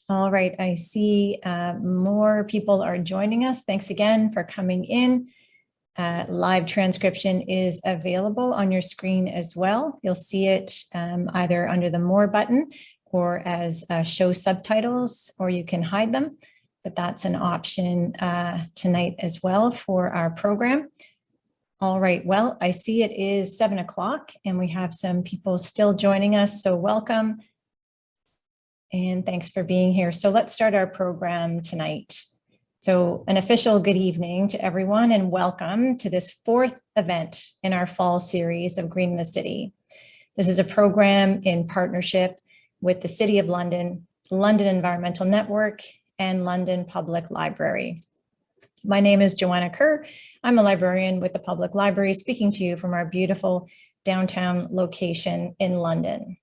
All right, I see more people are joining us. Thanks again for coming in. Live transcription is available on your screen as well. You'll see it either under the More button or as show subtitles, or you can hide them, but that's an option tonight as well for our program. All right, well, I see it is 7 o'clock and we have some people still joining us, so welcome. And thanks for being here. So let's start our program tonight. So an official good evening to everyone and welcome to this fourth event in our fall series of Green the City. This is a program in partnership with the City of London, London Environmental Network, and London Public Library. My name is Joanna Kerr. I'm a librarian with the Public Library, speaking to you from our beautiful downtown location in London.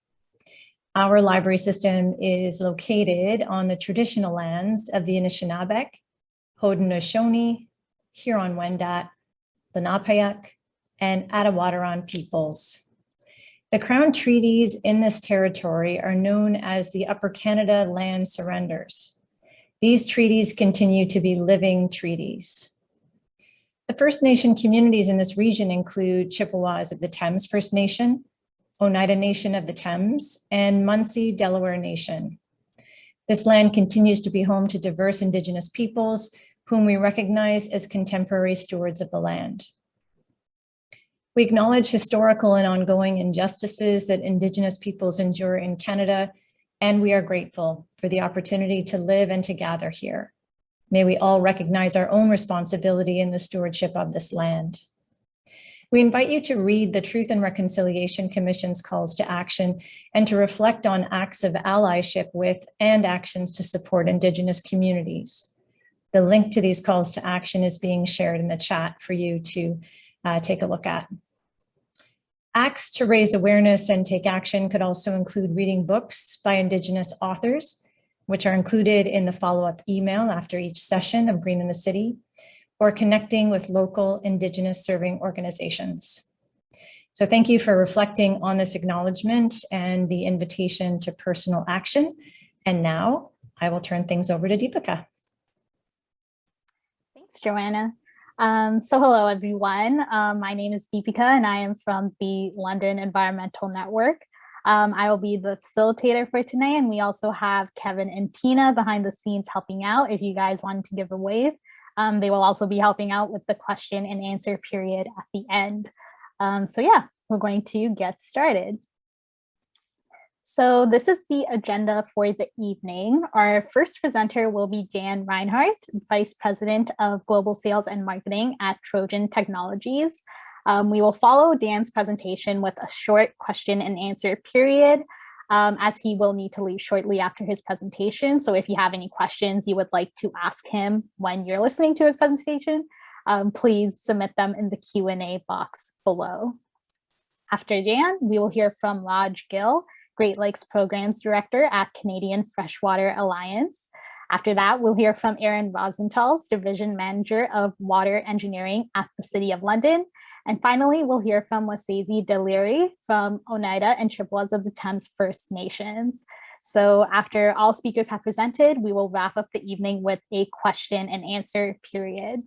Our library system is located on the traditional lands of the Anishinaabe, Haudenosaunee, Huron-Wendat, Lenape, and Attawaddaron peoples. The Crown treaties in this territory are known as the Upper Canada Land Surrenders. These treaties continue to be living treaties. The First Nation communities in this region include Chippewas of the Thames First Nation, Oneida Nation of the Thames, and Munsee Delaware Nation. This land continues to be home to diverse Indigenous peoples whom we recognize as contemporary stewards of the land. We acknowledge historical and ongoing injustices that Indigenous peoples endure in Canada, and we are grateful for the opportunity to live and to gather here. May we all recognize our own responsibility in the stewardship of this land. We invite you to read the Truth and Reconciliation Commission's calls to action and to reflect on acts of allyship with and actions to support Indigenous communities. The link to these calls to action is being shared in the chat for you to take a look at. Acts to raise awareness and take action could also include reading books by Indigenous authors, which are included in the follow-up email after each session of Green in the City, or connecting with local Indigenous serving organizations. So thank you for reflecting on this acknowledgement and the invitation to personal action. And now I will turn things over to Deepika. Thanks, Joanna. So hello, everyone. My name is Deepika and I am from the London Environmental Network. I will be the facilitator for tonight, and we also have Kevin and Tina behind the scenes helping out if you guys wanted to give a wave. They will also be helping out with the question and answer period at the end. So yeah, we're going to get started. So this is the agenda for the evening. Our first presenter will be Dan Reinhardt, Vice President of Global Sales and Marketing at Trojan Technologies. We will follow Dan's presentation with a short question and answer period, as he will need to leave shortly after his presentation. So if you have any questions you would like to ask him when you're listening to his presentation, please submit them in the Q&A box below. After Dan, we will hear from Raj Gill, Great Lakes Programs Director at Canadian Freshwater Alliance. After that, we'll hear from Aaron Rosenthal's Division Manager of Water Engineering at the City of London. And finally, we'll hear from Wasazi Deliri from Oneida and Chippewas of the Thames First Nations. So after all speakers have presented, we will wrap up the evening with a question and answer period.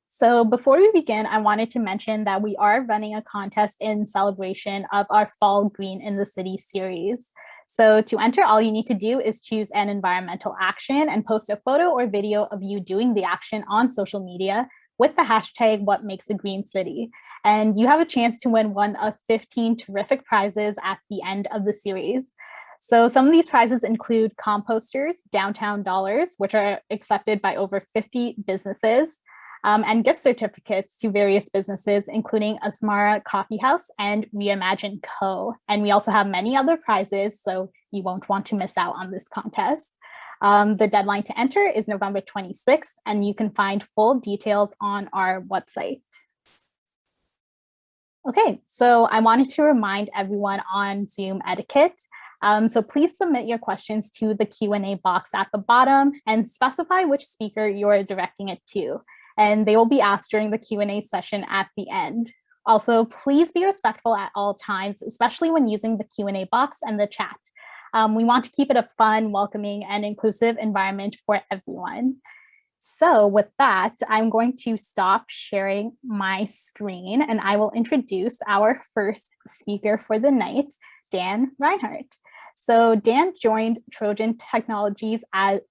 So before we begin, I wanted to mention that we are running a contest in celebration of our Fall Green in the City series. So to enter, all you need to do is choose an environmental action and post a photo or video of you doing the action on social media with the hashtag #WhatMakesAGreenCity. And you have a chance to win one of 15 terrific prizes at the end of the series. So some of these prizes include composters, downtown dollars, which are accepted by over 50 businesses, and gift certificates to various businesses, including Asmara Coffee House and Reimagine Co. And we also have many other prizes, so you won't want to miss out on this contest. The deadline to enter is November 26th, and you can find full details on our website. Okay, so I wanted to remind everyone on Zoom etiquette. So please submit your questions to the Q&A box at the bottom and specify which speaker you're directing it to. And they will be asked during the Q&A session at the end. Also, please be respectful at all times, especially when using the Q&A box and the chat. We want to keep it a fun, welcoming, and inclusive environment for everyone. So with that, I'm going to stop sharing my screen and I will introduce our first speaker for the night, Dan Reinhardt. So Dan joined Trojan Technologies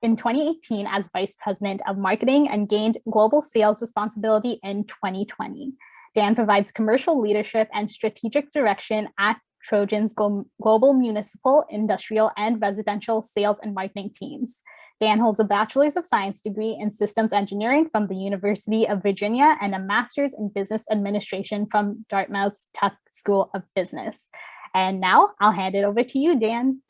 in 2018 as Vice President of Marketing and gained global sales responsibility in 2020. Dan provides commercial leadership and strategic direction at Trojan's global municipal, industrial, and residential sales and marketing teams. Dan holds a Bachelor's of Science degree in Systems Engineering from the University of Virginia and a Master's in Business Administration from Dartmouth's Tuck School of Business. And now I'll hand it over to you, Dan.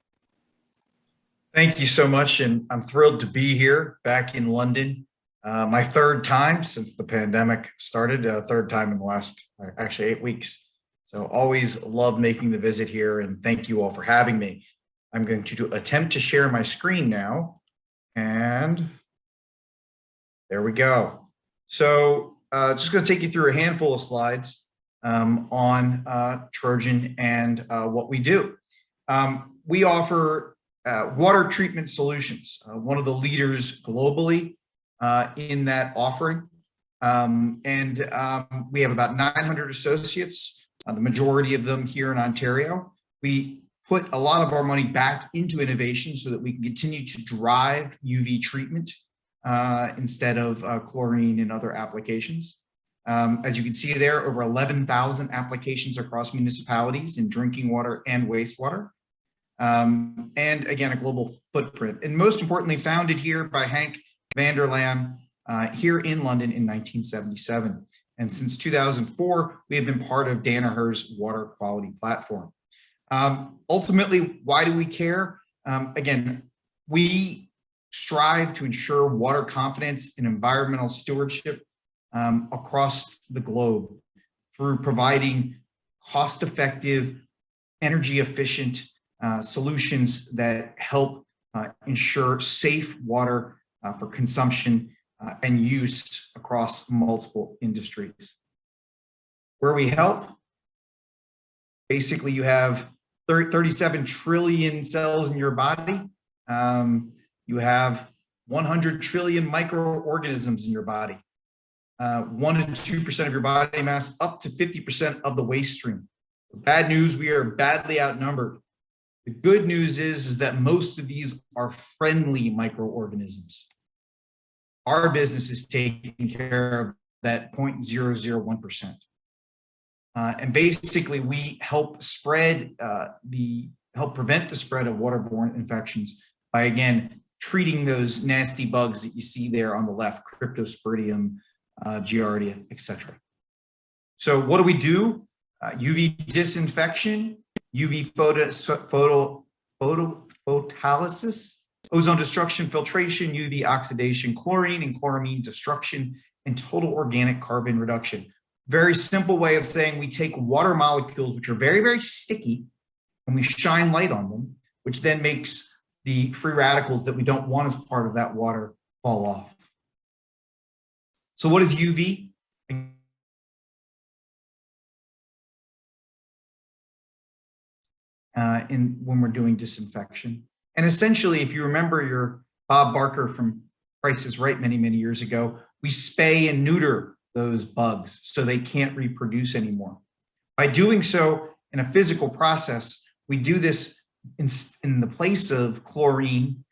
Thank you so much. And I'm thrilled to be here back in London. My third time since the pandemic started, third time in the last actually 8 weeks. So always love making the visit here, and thank you all for having me. I'm going to attempt to share my screen now, and there we go. So just going to take you through a handful of slides on Trojan and what we do. We offer water treatment solutions, one of the leaders globally in that offering. We have about 900 associates, the majority of them here in Ontario. We put a lot of our money back into innovation so that we can continue to drive UV treatment instead of chlorine and other applications. As you can see there, over 11,000 applications across municipalities in drinking water and wastewater. And again, a global footprint. And most importantly, founded here by Hank van der Laan here in London in 1977. And since 2004, we have been part of Danaher's water quality platform. Ultimately, why do we care? Again, we strive to ensure water confidence and environmental stewardship across the globe through providing cost-effective, energy-efficient solutions that help ensure safe water for consumption and use across multiple industries. Where we help, basically you have 37 trillion cells in your body. You have 100 trillion microorganisms in your body. 1 to 2% of your body mass, up to 50% of the waste stream. Bad news, we are badly outnumbered. The good news is that most of these are friendly microorganisms. Our business is taking care of that 0.001%. And basically we help prevent the spread of waterborne infections by, again, treating those nasty bugs that you see there on the left, Cryptosporidium, Giardia, etc. So what do? UV disinfection, UV photolysis, ozone destruction, filtration, UV oxidation, chlorine and chloramine destruction, and total organic carbon reduction. Very simple way of saying we take water molecules, which are very, very sticky, and we shine light on them, which then makes the free radicals that we don't want as part of that water fall off. So what is UV? When we're doing disinfection. And essentially, if you remember your Bob Barker from Price is Right many, many years ago, we spay and neuter those bugs so they can't reproduce anymore. By doing so in a physical process, we do this in the place of chlorine,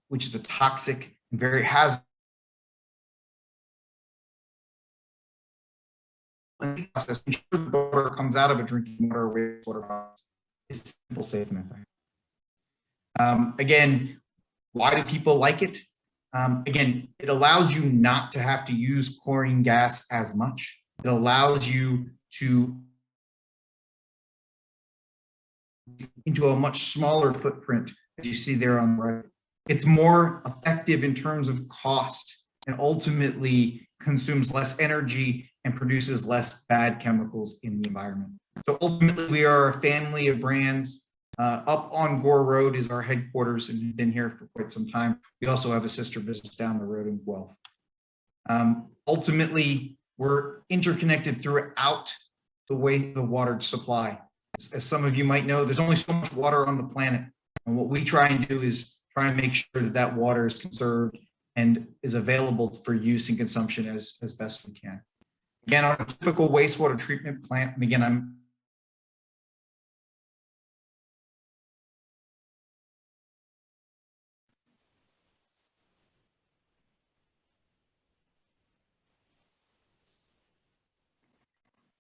which is a toxic and very hazardous process. Ensure the water comes out of a drinking water or wastewater process. It's simple, safe, and effective. Again, why do people like it? Again, it allows you not to have to use chlorine gas as much. It allows you to into a much smaller footprint, as you see there on the right. It's more effective in terms of cost and ultimately consumes less energy and produces less bad chemicals in the environment. So ultimately, we are a family of brands. Up on Gore Road is our headquarters, and we've been here for quite some time. We also have a sister business down the road in Guelph. Ultimately, we're interconnected throughout the water supply. As some of you might know, there's only so much water on the planet. And what we try and do is try and make sure that that water is conserved and is available for use and consumption as best we can. Again, on a typical wastewater treatment plant, and again, I'm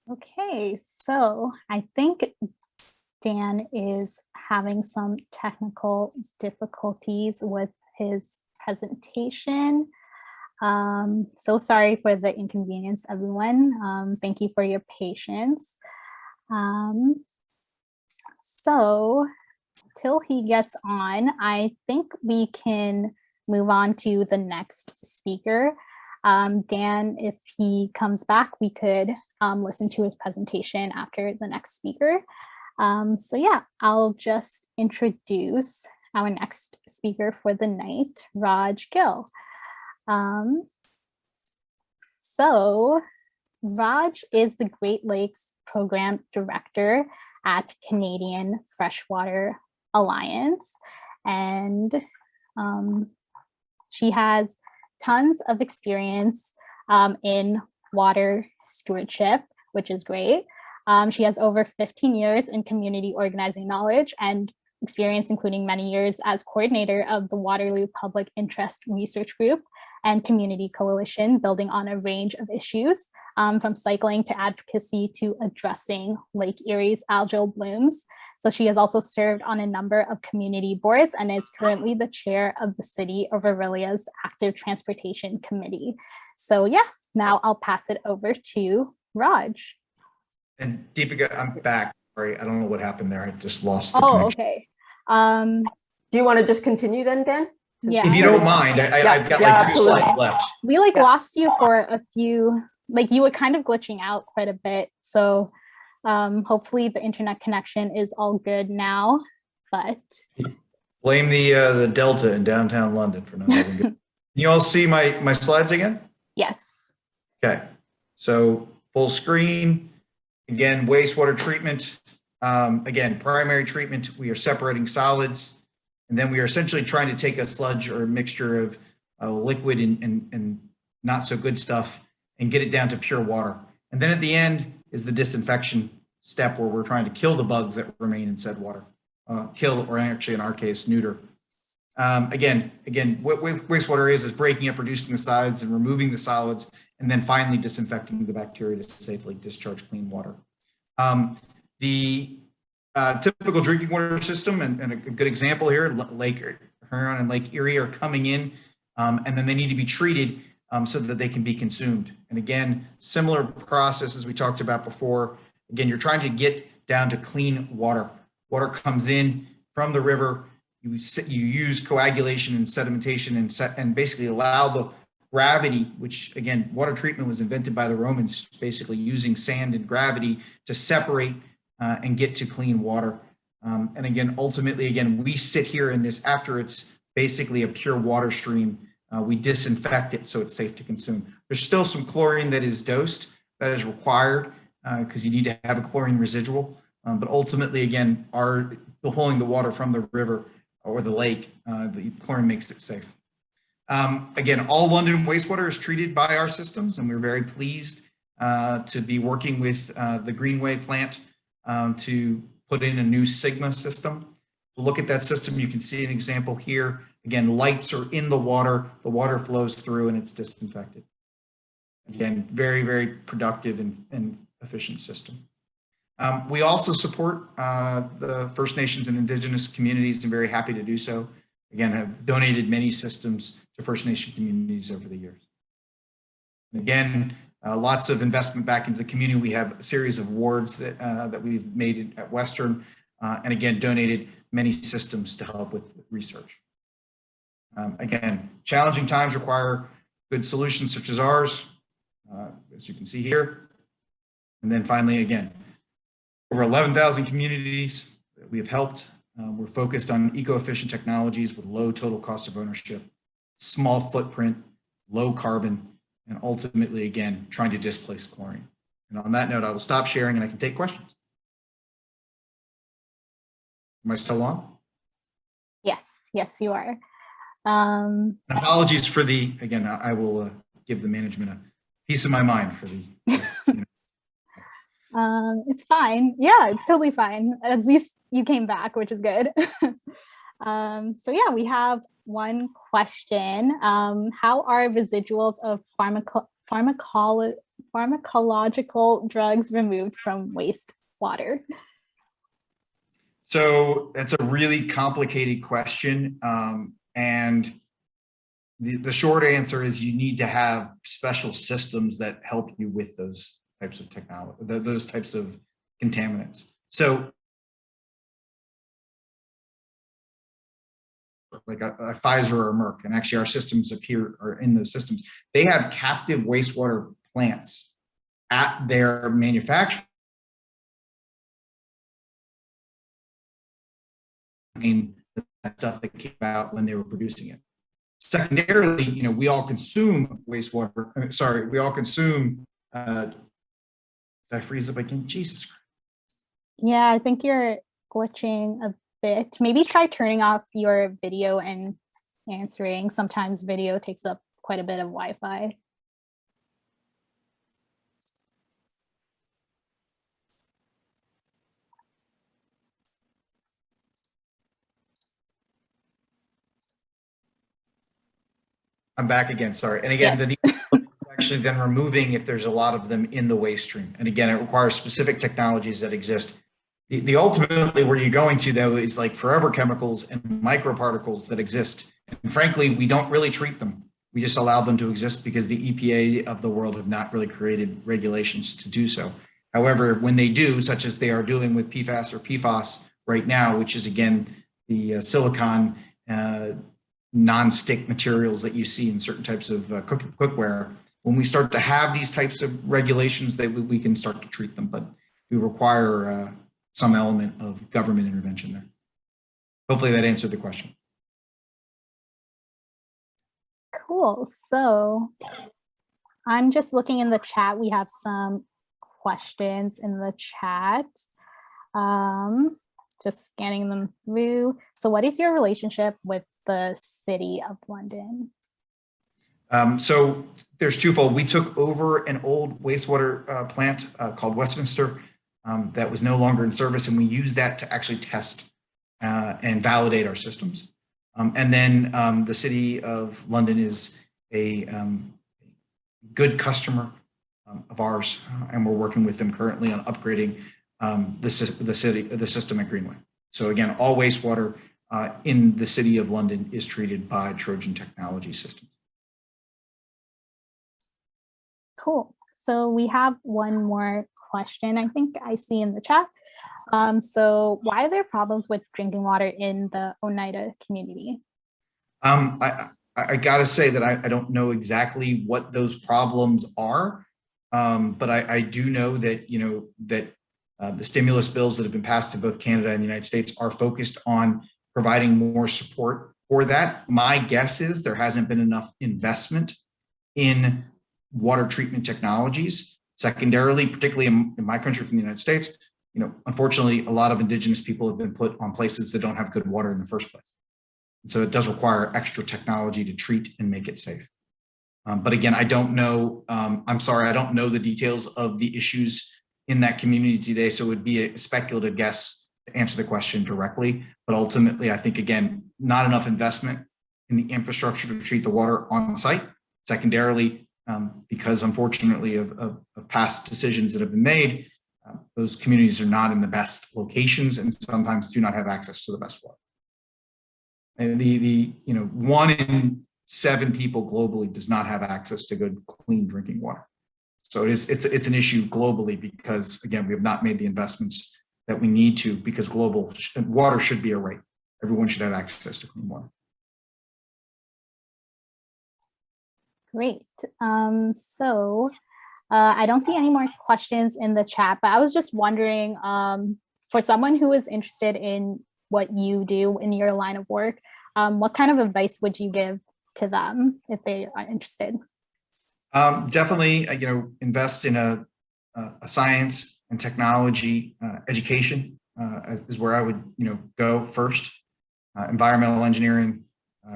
Okay, so I think Dan is having some technical difficulties with his presentation. So sorry for the inconvenience, everyone. Thank you for your patience. So till he gets on, I think we can move on to the next speaker. Dan, if he comes back, we could listen to his presentation after the next speaker. So yeah, I'll just introduce our next speaker for the night, Raj Gill. So Raj is the Great Lakes Program Director at Canadian Freshwater Alliance, and she has tons of experience in water stewardship, which is great. She has over 15 years in community organizing knowledge and experience, including many years as coordinator of the Waterloo Public Interest Research Group and Community Coalition, building on a range of issues, from cycling to advocacy to addressing Lake Erie's algal blooms. So she has also served on a number of community boards and is currently the chair of the City of Aurelia's Active Transportation Committee. So yeah, now I'll pass it over to Raj. And Deepika, I'm back. Sorry, I don't know what happened there. I just lost the Oh, connection. okay. Do you want to just continue then, Dan? Yeah. If you don't mind, I've got like 2 absolutely. slides left. We Yeah. lost you for a few, you were kind of glitching out quite a bit. So hopefully the internet connection is all good now, but. Blame the Delta in downtown London for not having good. Can you all see my slides again? Yes. Okay, so full screen. Again, wastewater treatment. Again, primary treatment, we are separating solids, and then we are essentially trying to take a sludge or a mixture of liquid and not so good stuff and get it down to pure water. And then at the end is the disinfection step where we're trying to kill the bugs that remain in said water. Kill, or actually in our case, neuter. Again, what wastewater is breaking up, reducing the solids and removing the solids, and then finally disinfecting the bacteria to safely discharge clean water. The typical drinking water system, and a good example here, Lake Huron and Lake Erie are coming in, and then they need to be treated so that they can be consumed. And again, similar process as we talked about before. Again, you're trying to get down to clean water. Water comes in from the river. You use coagulation and sedimentation and basically allow the gravity, which again, water treatment was invented by the Romans, basically using sand and gravity to separate and get to clean water. And again, ultimately, again, we sit here in this after it's basically a pure water stream. We disinfect it so it's safe to consume. There's still some chlorine that is dosed, that is required because you need to have a chlorine residual. But ultimately, again, pulling the water from the river or the lake, the chlorine makes it safe. Again, all London wastewater is treated by our systems, and we're very pleased to be working with the Greenway plant to put in a new Sigma system. Look at that system. You can see an example here. Again, lights are in the water flows through, and it's disinfected. Again, very, very productive and efficient system. We also support the First Nations and Indigenous communities, and very happy to do so. Again, I've donated many systems to First Nation communities over the years. And again, lots of investment back into the community. We have a series of awards that we've made at Western, and again, donated many systems to help with research. Again, challenging times require good solutions such as ours, as you can see here. And then finally, again, over 11,000 communities that we have helped. We're focused on eco-efficient technologies with low total cost of ownership, small footprint, low carbon, and ultimately, again, trying to displace chlorine. And on that note, I will stop sharing and I can take questions. Am I still on? Yes, yes, you are. Apologies for again, I will give the management a piece of my mind for it's fine. Yeah, it's totally fine. At least you came back, which is good. So yeah, we have one question. How are residuals of pharmacological drugs removed from wastewater? So that's a really complicated question. And the short answer is you need to have special systems that help you with those types of technology, those types of contaminants. So like a Pfizer or a Merck, and actually our systems are in those systems. They have captive wastewater plants at their manufacturing stuff that came out when they were producing it. Secondarily, we all consume wastewater. Sorry, we all consume. Did I freeze up again? Jesus Christ. Yeah, I think you're glitching a bit. Maybe try turning off your video and answering. Sometimes video takes up quite a bit of Wi-Fi. I'm back again, sorry. And again, Yes. actually then removing if there's a lot of them in the waste stream. And again, it requires specific technologies that exist. The ultimately where you're going to though is like forever chemicals and microparticles that exist. And frankly, we don't really treat them. We just allow them to exist because the EPA of the world have not really created regulations to do so. However, when they do, such as they are doing with PFAS or PFAS right now, which is again the silicon non-stick materials that you see in certain types of cookware, when we start to have these types of regulations, that we can start to treat them, but we require some element of government intervention there. Hopefully that answered the question. Cool. So I'm just looking in the chat. We have some questions in the chat. Just scanning them through. So what is your relationship with the City of London? So there's twofold. We took over an old wastewater plant called Westminster that was no longer in service, and we used that to actually test and validate our systems. And then the City of London is a good customer of ours, and we're working with them currently on upgrading the system at Greenway. So again, all wastewater in the City of London is treated by Trojan Technologies systems. Cool. So we have one more question I think I see in the chat. So why are there problems with drinking water in the Oneida community? I gotta say that I don't know exactly what those problems are, but I do know that the stimulus bills that have been passed in both Canada and the United States are focused on providing more support for that. My guess is there hasn't been enough investment in water treatment technologies. Secondarily, particularly in my country, from the United States, unfortunately, a lot of Indigenous people have been put on places that don't have good water in the first place. And so it does require extra technology to treat and make it safe. But again, I don't know, I'm sorry, I don't know the details of the issues in that community today. So it would be a speculative guess to answer the question directly. But ultimately, I think, again, not enough investment in the infrastructure to treat the water on site. Secondarily, because unfortunately of past decisions that have been made, those communities are not in the best locations and sometimes do not have access to the best water. And the 1 in 7 people globally does not have access to good, clean drinking water. So it's an issue globally because, again, we have not made the investments that we need to, because global water should be a right. Everyone should have access to clean water. Great. So I don't see any more questions in the chat, but I was just wondering, for someone who is interested in what you do in your line of work, what kind of advice would you give to them if they are interested? Definitely, invest in a science and technology education is where I would, go first. environmental engineering,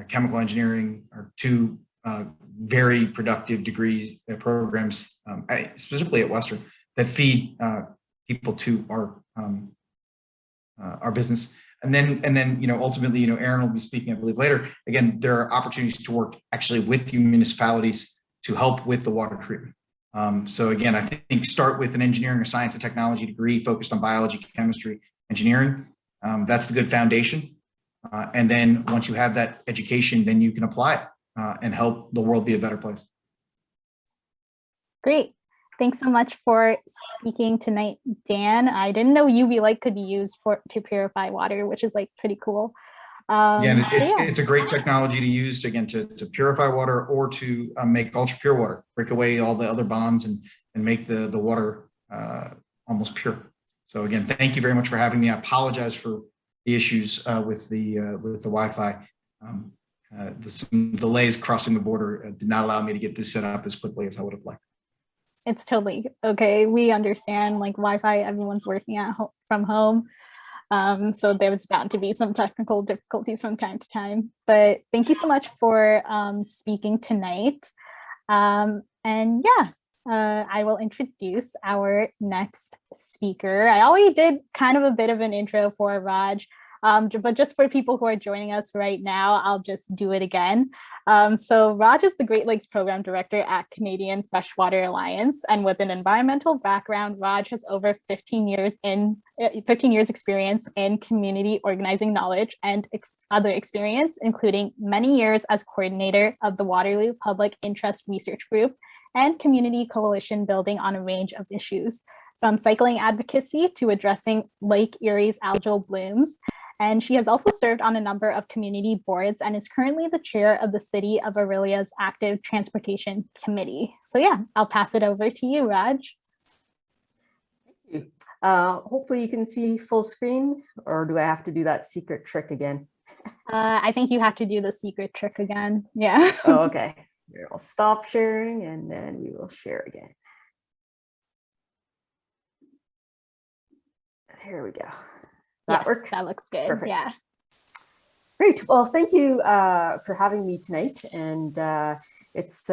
chemical engineering are two very productive degrees programs, specifically at Western, that feed people to our business. And then, ultimately, Aaron will be speaking, I believe, later. Again, there are opportunities to work actually with municipalities to help with the water treatment. So again, I think start with an engineering or science and technology degree focused on biology, chemistry, engineering. That's the good foundation. And then once you have that education, then you can apply it and help the world be a better place. Great. Thanks so much for speaking tonight, Dan. I didn't know UV light could be used to purify water, which is like pretty cool. It's a great technology to use to purify water or to make ultra pure water, break away all the other bonds and make the water almost pure. So again, thank you very much for having me. I apologize for the issues with the Wi-Fi. Some delays crossing the border did not allow me to get this set up as quickly as I would have liked. It's totally okay. We understand, like, Wi-Fi, everyone's working from home. So there was bound to be some technical difficulties from time to time, but thank you so much for speaking tonight. I will introduce our next speaker. I already did kind of a bit of an intro for Raj, but just for people who are joining us right now, I'll just do it again. So Raj is the Great Lakes Program Director at Canadian Freshwater Alliance, and with an environmental background, Raj has over 15 years experience in community organizing knowledge and other experience, including many years as coordinator of the Waterloo Public Interest Research Group and community coalition building on a range of issues, from cycling advocacy to addressing Lake Erie's algal blooms. And she has also served on a number of community boards and is currently the chair of the City of Aurelia's Active Transportation Committee. So yeah, I'll pass it over to you, Raj. Thank you. Hopefully you can see full screen, or do I have to do that secret trick again? I think you have to do the secret trick again. Yeah. Oh, okay. Here, I'll stop sharing and then we will share again. There we go. That work? That looks good. Perfect. Yeah. Great. Well, thank you for having me tonight. And it's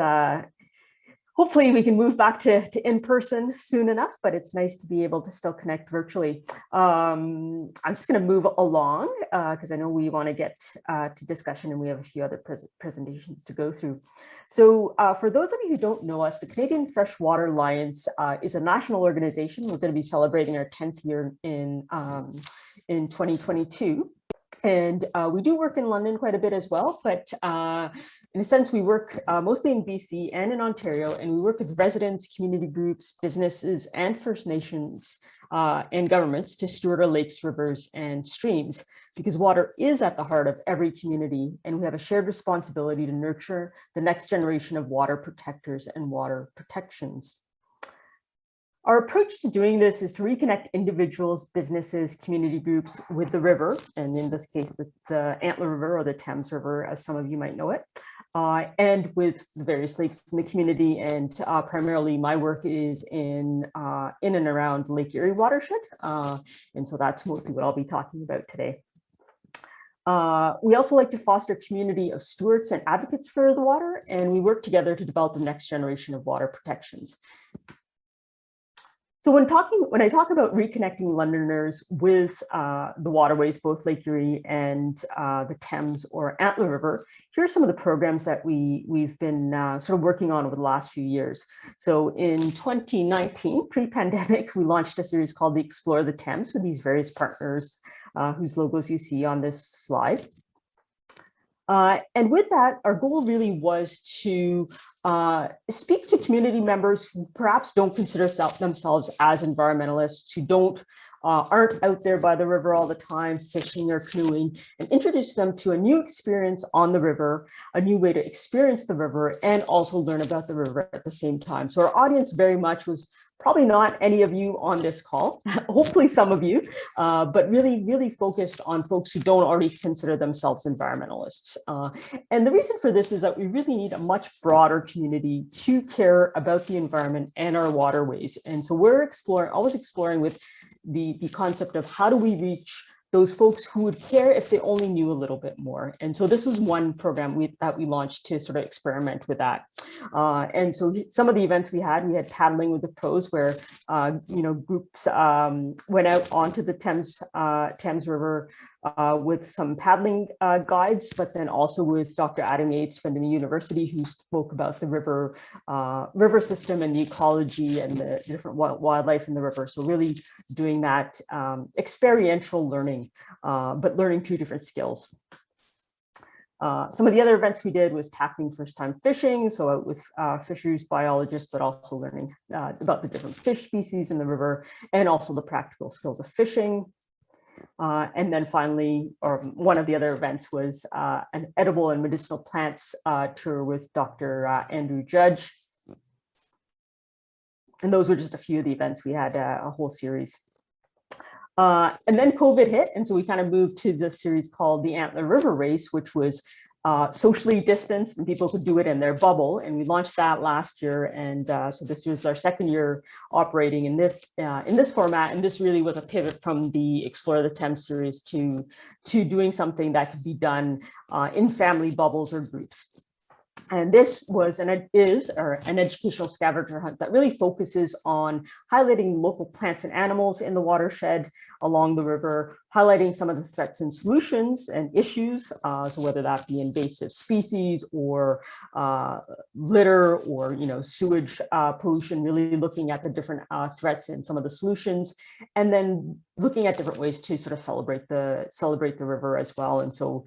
hopefully we can move back to in-person soon enough, but it's nice to be able to still connect virtually. I'm just going to move along because I know we want to get to discussion and we have a few other presentations to go through. So for those of you who don't know us, the Canadian Freshwater Alliance is a national organization. We're going to be celebrating our 10th year in 2022. And we do work in London quite a bit as well, but in a sense, we work mostly in BC and in Ontario, and we work with residents, community groups, businesses, and First Nations and governments to steward our lakes, rivers, and streams, because water is at the heart of every community, and we have a shared responsibility to nurture the next generation of water protectors and water protections. Our approach to doing this is to reconnect individuals, businesses, community groups with the river, and in this case, the Antler River or the Thames River, as some of you might know it, and with the various lakes in the community. And primarily my work is in and around Lake Erie watershed. And so that's mostly what I'll be talking about today. We also like to foster a community of stewards and advocates for the water, and we work together to develop the next generation of water protections. So when I talk about reconnecting Londoners with the waterways, both Lake Erie and the Thames or Antler River, here are some of the programs that we've been sort of working on over the last few years. So in 2019, pre-pandemic, we launched a series called the Explore the Thames with these various partners whose logos you see on this slide. And with that, our goal really was to speak to community members who perhaps don't consider themselves as environmentalists, who aren't out there by the river all the time fishing or canoeing, and introduce them to a new experience on the river, a new way to experience the river, and also learn about the river at the same time. So our audience very much was probably not any of you on this call, hopefully some of you, but really focused on folks who don't already consider themselves environmentalists. And the reason for this is that we really need a much broader community to care about the environment and our waterways. And so we're always exploring with the concept of how do we reach those folks who would care if they only knew a little bit more. And so this was one program that we launched to sort of experiment with that. And so some of the events we had paddling with the pros, where groups went out onto the Thames River with some paddling guides, but then also with Dr. Adam Yates from the university, who spoke about the river system and the ecology and the different wildlife in the river. So really doing that experiential learning, but learning two different skills. Some of the other events we did was tackling first-time fishing, so out with fisheries biologists, but also learning about the different fish species in the river, and also the practical skills of fishing. And then finally, or one of the other events was an edible and medicinal plants tour with Dr. Andrew Judge. And those were just a few of the events. We had a whole series. And then COVID hit, and so we kind of moved to this series called the Antler River Race, which was socially distanced and people could do it in their bubble. And we launched that last year, and so this was our second year operating in this format. And this really was a pivot from the Explore the Thames series to doing something that could be done in family bubbles or groups. And this was an educational scavenger hunt that really focuses on highlighting local plants and animals in the watershed along the river, highlighting some of the threats and solutions and issues. So whether that be invasive species or litter or sewage pollution, really looking at the different threats and some of the solutions, and then looking at different ways to sort of celebrate the river as well. And so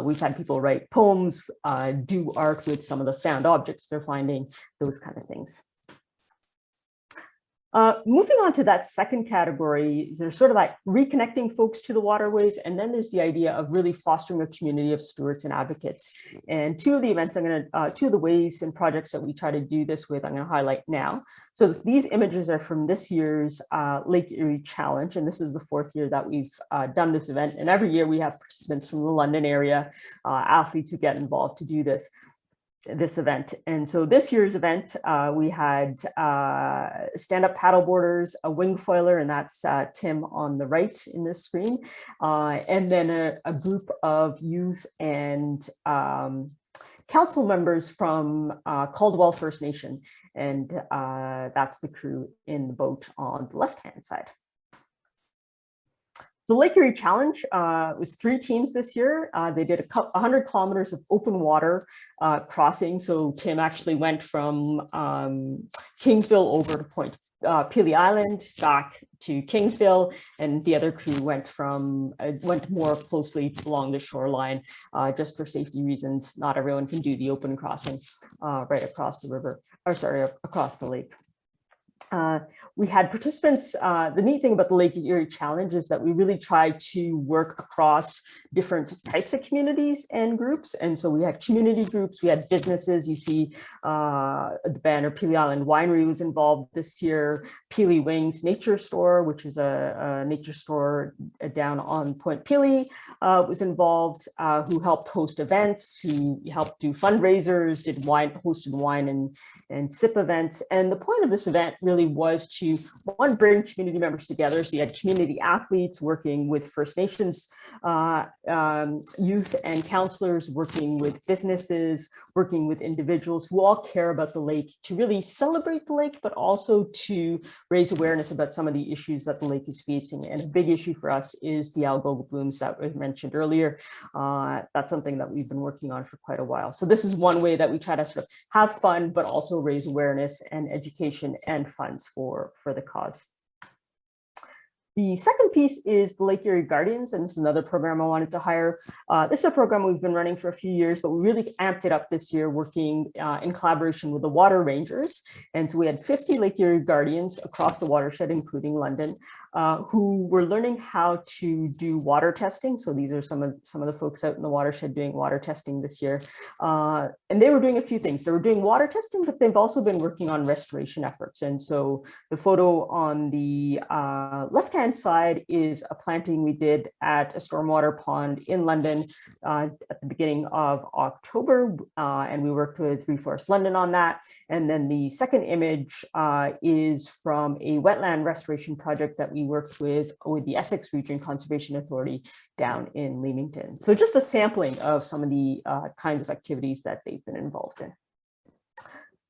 we've had people write poems, do art with some of the found objects they're finding, those kind of things. Moving on to that second category, there's sort of like reconnecting folks to the waterways, and then there's the idea of really fostering a community of stewards and advocates. And two of the ways and projects that we try to do this with, I'm going to highlight now. So these images are from this year's Lake Erie Challenge, and this is the fourth year that we've done this event. And every year we have participants from the London area, athletes who get involved to do this event. And so this year's event, we had stand-up paddleboarders, a wing foiler, and that's Tim on the right in this screen, and then a group of youth and council members from Caldwell First Nation, and that's the crew in the boat on the left-hand side. The Lake Erie Challenge was 3 teams this year. They did 100 kilometers of open water crossing. So Tim actually went from Kingsville over to Point Pelee Island, back to Kingsville, and the other crew went more closely along the shoreline, just for safety reasons. Not everyone can do the open crossing right across the river, or sorry, across the lake. We had participants. The neat thing about the Lake Erie Challenge is that we really tried to work across different types of communities and groups. And so we had community groups, we had businesses. You see the banner Pelee Island Winery was involved this year. Pelee Wings Nature Store, which is a nature store down on Point Pelee, was involved, who helped host events, who helped do fundraisers, hosted wine and sip events. And the point of this event really was to, one, bring community members together. So you had community athletes working with First Nations youth and counselors, working with businesses, working with individuals who all care about the lake, to really celebrate the lake, but also to raise awareness about some of the issues that the lake is facing. And a big issue for us is the algal blooms that was mentioned earlier. That's something that we've been working on for quite a while. So this is one way that we try to sort of have fun, but also raise awareness and education and funds for the cause. The second piece is the Lake Erie Guardians, and this is another program I wanted to hire. This is a program we've been running for a few years, but we really amped it up this year, working in collaboration with the Water Rangers. And so we had 50 Lake Erie Guardians across the watershed, including London, who were learning how to do water testing. So these are some of the folks out in the watershed doing water testing this year. And they were doing a few things. They were doing water testing, but they've also been working on restoration efforts. And so the photo on the left-hand side is a planting we did at a stormwater pond in London at the beginning of October, and we worked with Reforest London on that. And then the second image is from a wetland restoration project that we we worked with the Essex Region Conservation Authority down in Leamington. So just a sampling of some of the kinds of activities that they've been involved in.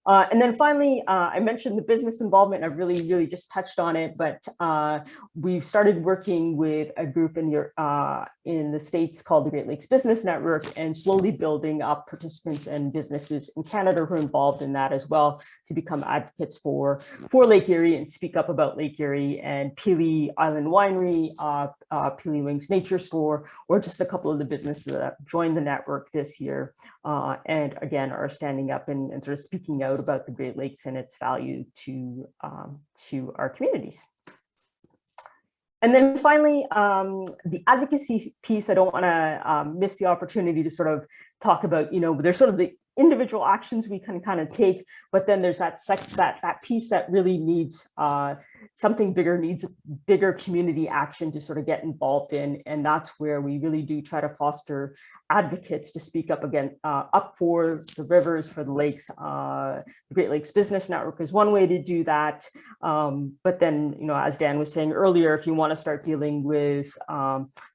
And then finally, I mentioned the business involvement. I've really just touched on it, but we've started working with a group in the States called the Great Lakes Business Network, and slowly building up participants and businesses in Canada who are involved in that as well, to become advocates for Lake Erie and speak up about Lake Erie and Peely Island Winery, Peely Wings Nature Store, or just a couple of the businesses that joined the network this year, and again are standing up and sort of speaking out about the Great Lakes and its value to our communities. And then finally, the advocacy piece, I don't want to miss the opportunity to sort of talk about, there's sort of the individual actions we can kind of take, but then there's that piece that really needs something bigger, needs bigger community action to sort of get involved in. And that's where we really do try to foster advocates to speak up again, up for the rivers, for the lakes. The Great Lakes Business Network is one way to do that. But then, as Dan was saying earlier, if you want to start dealing with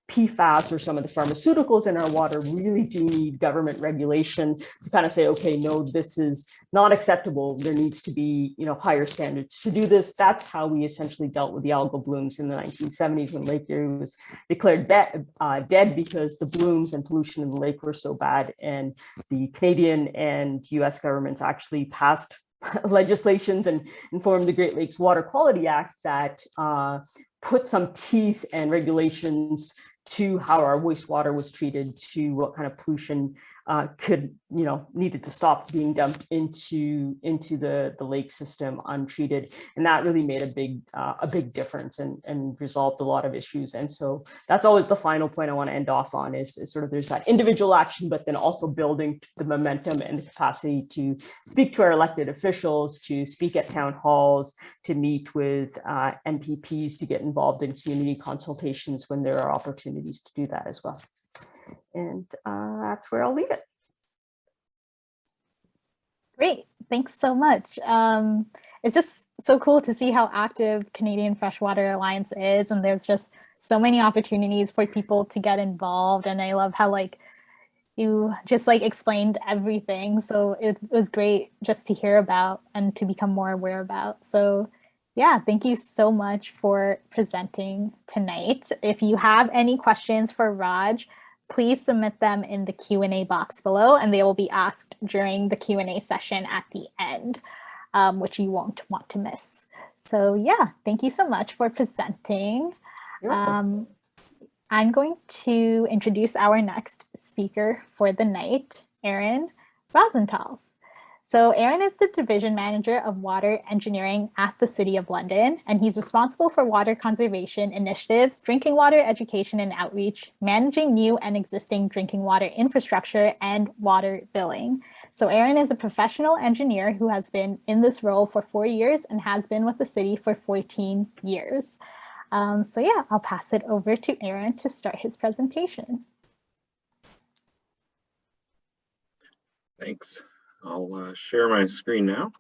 PFAS or some of the pharmaceuticals in our water, we really do need government regulation to kind of say, okay, no, this is not acceptable. There needs to be, higher standards to do this. That's how we essentially dealt with the algal blooms in the 1970s when Lake Erie was declared dead because the blooms and pollution in the lake were so bad. And the Canadian and US governments actually passed legislations and formed the Great Lakes Water Quality Act that put some teeth and regulations to how our wastewater was treated, to what kind of pollution needed to stop being dumped into the lake system untreated. And that really made a big difference and resolved a lot of issues. And so that's always the final point I want to end off on is sort of there's that individual action, but then also building the momentum and the capacity to speak to our elected officials, to speak at town halls, to meet with NPPs, to get involved in community consultations when there are opportunities to do that as well. And that's where I'll leave it. Great, thanks so much. It's just so cool to see how active Canadian Freshwater Alliance is, and there's just so many opportunities for people to get involved. And I love how you just explained everything. So it was great just to hear about and to become more aware about. So yeah, thank you so much for presenting tonight. If you have any questions for Raj, please submit them in the Q&A box below, and they will be asked during the Q&A session at the end, which you won't want to miss. So yeah, thank you so much for presenting. I'm going to introduce our next speaker for the night, Aaron Rosenthal. So Aaron is the Division Manager of Water Engineering at the City of London, and he's responsible for water conservation initiatives, drinking water education and outreach, managing new and existing drinking water infrastructure, and water billing. So Aaron is a professional engineer who has been in this role for 4 years and has been with the city for 14 years. So yeah, I'll pass it over to Aaron to start his presentation. Thanks. I'll share my screen now.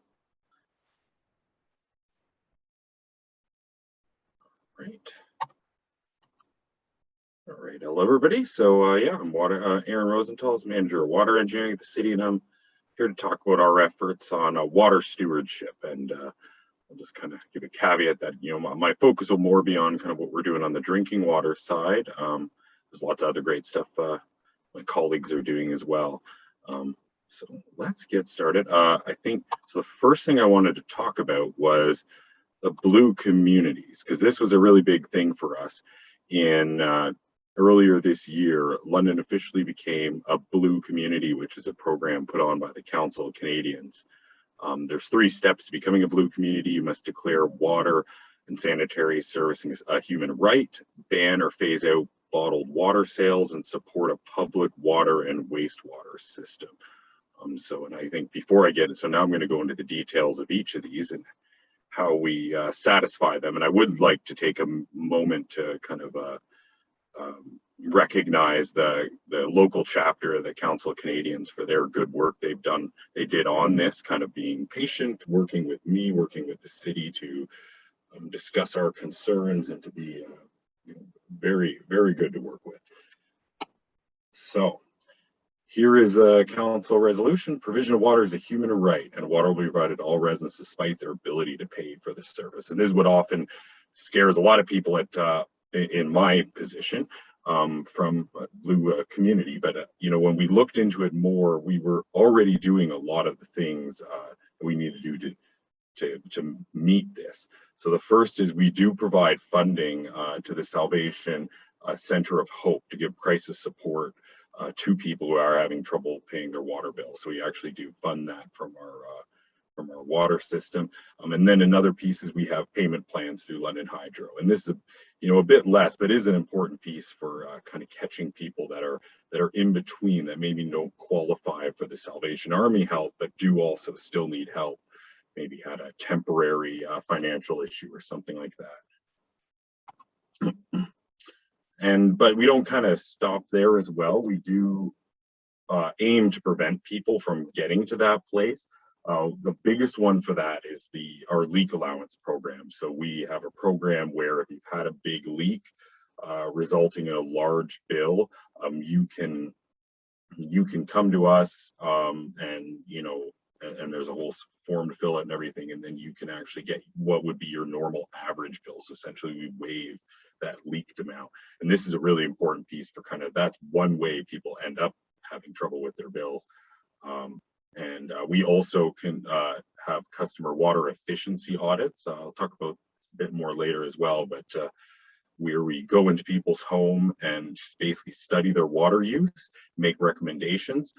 All right, hello everybody. So yeah, I'm Aaron Rosenthal, Manager of Water Engineering at the city, and I'm here to talk about our efforts on water stewardship. And I'll just kind of give a caveat that my focus will more be on kind of what we're doing on the drinking water side. There's lots of other great stuff my colleagues are doing as well. So let's get started. I think so. The first thing I wanted to talk about was the blue communities, because this was a really big thing for us. In earlier this year, London officially became a blue community, which is a program put on by the Council of Canadians. There's 3 steps to becoming a blue community. You must declare water and sanitary servicing as a human right, ban or phase out bottled water sales, and support a public water and wastewater system. And I think before I get it, so now I'm going to go into the details of each of these and how we satisfy them. And I would like to take a moment to kind of recognize the local chapter of the Council of Canadians for their good work they did on this, kind of being patient, working with me, working with the city to discuss our concerns and to be very, very good to work with. So here is a council resolution. Provision of water is a human right, and water will be provided to all residents despite their ability to pay for the service. And this is what often scares a lot of people at in my position from blue community. But when we looked into it more, we were already doing a lot of the things that we need to do to meet this. So the first is we do provide funding to the Salvation Center of Hope to give crisis support to people who are having trouble paying their water bill. So we actually do fund that from our water system. And then another piece is we have payment plans through London Hydro. And this is a bit less, but is an important piece for kind of catching people that are in between, that maybe don't qualify for the Salvation Army help, but do also still need help. Maybe had a temporary financial issue or something like that. But we don't kind of stop there as well. We do aim to prevent people from getting to that place. The biggest one for that is our leak allowance program. So we have a program where if you've had a big leak resulting in a large bill, you can come to us and there's a whole form to fill out and everything, and then you can actually get what would be your normal average bill. So essentially we waive that leaked amount. And this is a really important piece for that's one way people end up having trouble with their bills. And we also can have customer water efficiency audits. I'll talk about this a bit more later as well, but where we go into people's home and just basically study their water use, make recommendations.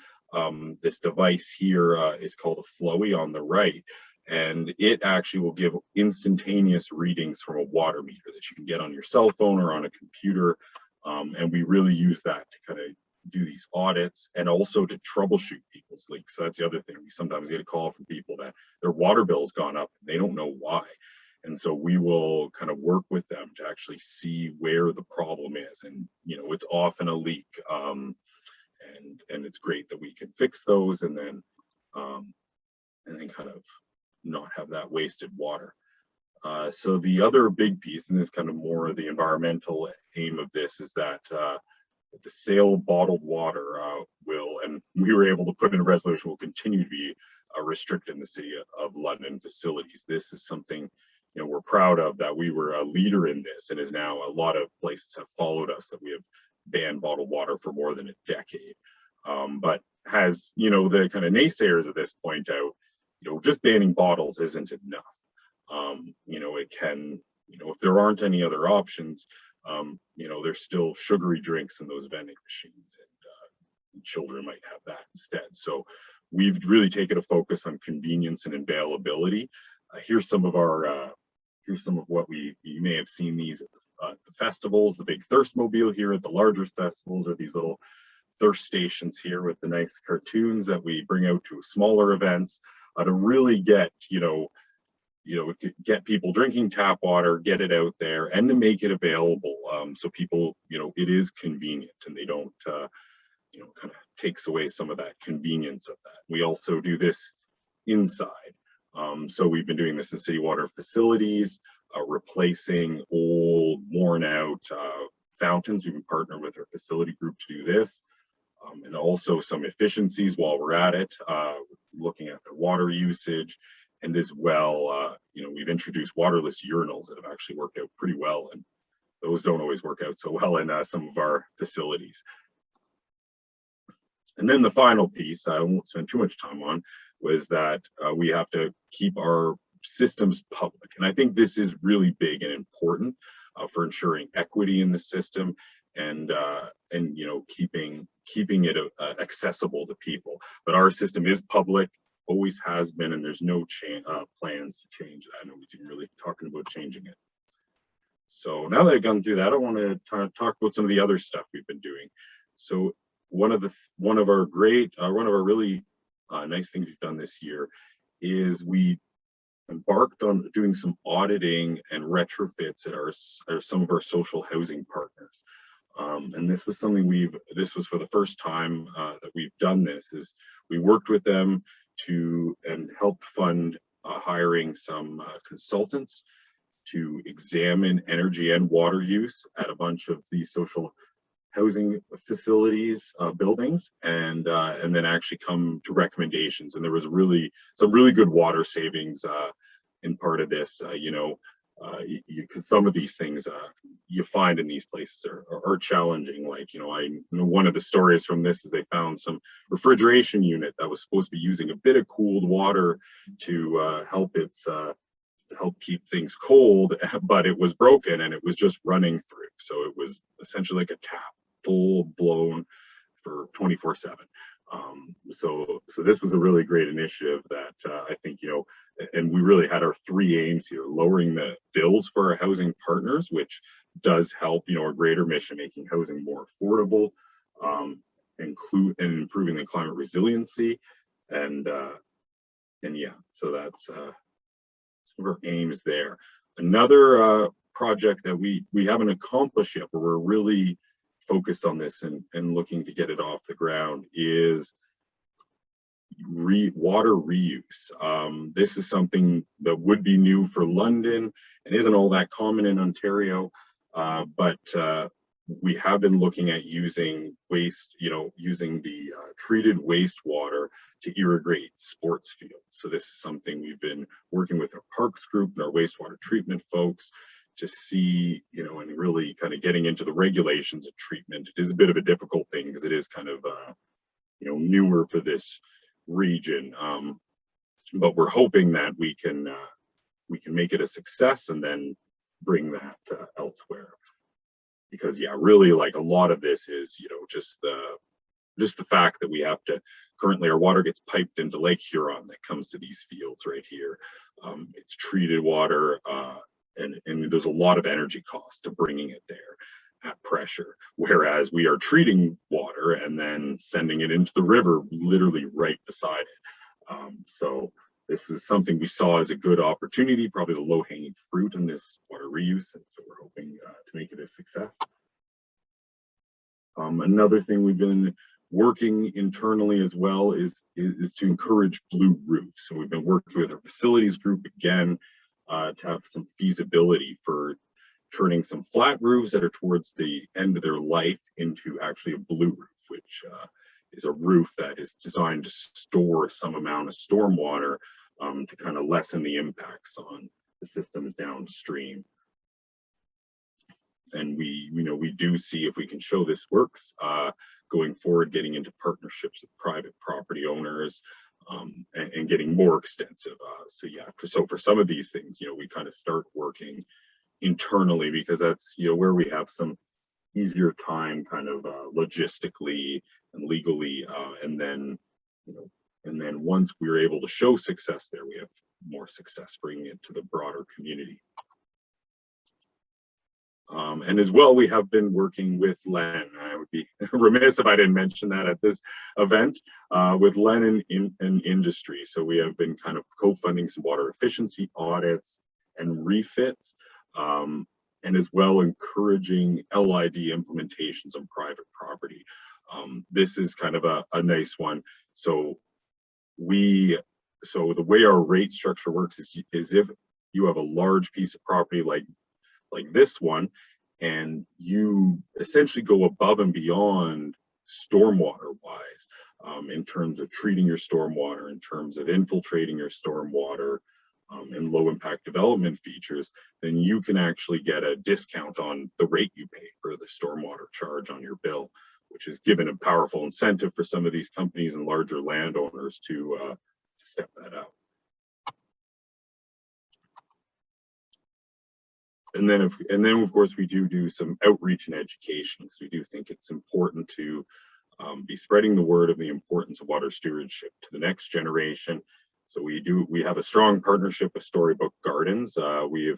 This device here is called a Flowy on the right, and it actually will give instantaneous readings from a water meter that you can get on your cell phone or on a computer. And we really use that to kind of do these audits and also to troubleshoot people's leaks. So that's the other thing. We sometimes get a call from people that their water bill's gone up and they don't know why. And so we will kind of work with them to actually see where the problem is. And, it's often a leak. And it's great that we can fix those and then kind of not have that wasted water. So the other big piece, and this is kind of more of the environmental aim of this, is that the sale of bottled water and we were able to put in a resolution, will continue to be restricted in the City of London facilities. This is something we're proud of, that we were a leader in this, and is now a lot of places have followed us, that we have banned bottled water for more than a decade. But has, the kind of naysayers at this point out, just banning bottles isn't enough. It can, if there aren't any other options, there's still sugary drinks in those vending machines, and children might have that instead. So we've really taken a focus on convenience and availability. Here's some of what you may have seen these at the festivals, the big thirst mobile here at the larger festivals, or these little thirst stations here with the nice cartoons that we bring out to smaller events to really get get people drinking tap water, get it out there, and to make it available so people it is convenient, and they don't kind of takes away some of that convenience of that. We also do this inside. So we've been doing this in city water facilities, replacing old, worn out fountains. We've been partnered with our facility group to do this. And also some efficiencies while we're at it, looking at their water usage. And as well, we've introduced waterless urinals that have actually worked out pretty well. And those don't always work out so well in some of our facilities. And then the final piece, I won't spend too much time on, was that we have to keep our systems public. And I think this is really big and important for ensuring equity in the system and keeping it accessible to people. But our system is public, always has been, and there's no plans to change that. I know we've been really talking about changing it. So now that I've gone through that, I want to talk about some of the other stuff we've been doing. So one of our really nice things we've done this year is we embarked on doing some auditing and retrofits at some of our social housing partners. And this was something this was for the first time that we've done this, is we worked with them and helped fund hiring some consultants to examine energy and water use at a bunch of these social housing facilities, buildings, and then actually come to recommendations. And there was some really good water savings in part of this. Some of these things you find in these places are challenging. Like, I know one of the stories from this is they found some refrigeration unit that was supposed to be using a bit of cooled water to help keep things cold, but it was broken and it was just running through. So it was essentially like a tap, full blown for 24/7. So this was a really great initiative that I think, and we really had our three aims here: lowering the bills for our housing partners, which does help, our greater mission, making housing more affordable, and improving the climate resiliency, and yeah, so that's some of our aims there. Another project that we haven't accomplished yet, but we're really focused on this and looking to get it off the ground, is water reuse. This is something that would be new for London and isn't all that common in Ontario, but we have been looking at using using the treated wastewater to irrigate sports fields. So this is something we've been working with our parks group and our wastewater treatment folks to see, and really kind of getting into the regulations of treatment. It is a bit of a difficult thing because it is kind of, newer for this region. But we're hoping that we can make it a success and then bring that elsewhere. Because yeah, really, like, a lot of this is, just the fact that we have to, currently our water gets piped into Lake Huron that comes to these fields right here. It's treated water, and there's a lot of energy cost to bringing it there at pressure, whereas we are treating water and then sending it into the river literally right beside it. So this is something we saw as a good opportunity, probably the low-hanging fruit in this water reuse, and so we're hoping to make it a success. Another thing we've been working internally as well is to encourage blue roofs. So we've been working with our facilities group again to have some feasibility for turning some flat roofs that are towards the end of their life into actually a blue roof, which is a roof that is designed to store some amount of stormwater to kind of lessen the impacts on the systems downstream. And we do see, if we can show this works, going forward, getting into partnerships with private property owners, and getting more extensive. So yeah, for some of these things, we kind of start working internally because that's, where we have some easier time kind of logistically and legally, and then once we're able to show success there, we have more success bringing it to the broader community. And as well, we have been working with Len. I would be remiss if I didn't mention that at this event, with Len in industry. So we have been kind of co-funding some water efficiency audits and refits, and as well encouraging LID implementations on private property. This is kind of a nice one. So the way our rate structure works is if you have a large piece of property like this one, and you essentially go above and beyond stormwater wise, in terms of treating your stormwater, in terms of infiltrating your stormwater, and low impact development features, then you can actually get a discount on the rate you pay for the stormwater charge on your bill, which is given a powerful incentive for some of these companies and larger landowners to step that out. And then of course we do some outreach and education, because we do think it's important to be spreading the word of the importance of water stewardship to the next generation. So we have a strong partnership with Storybook Gardens. We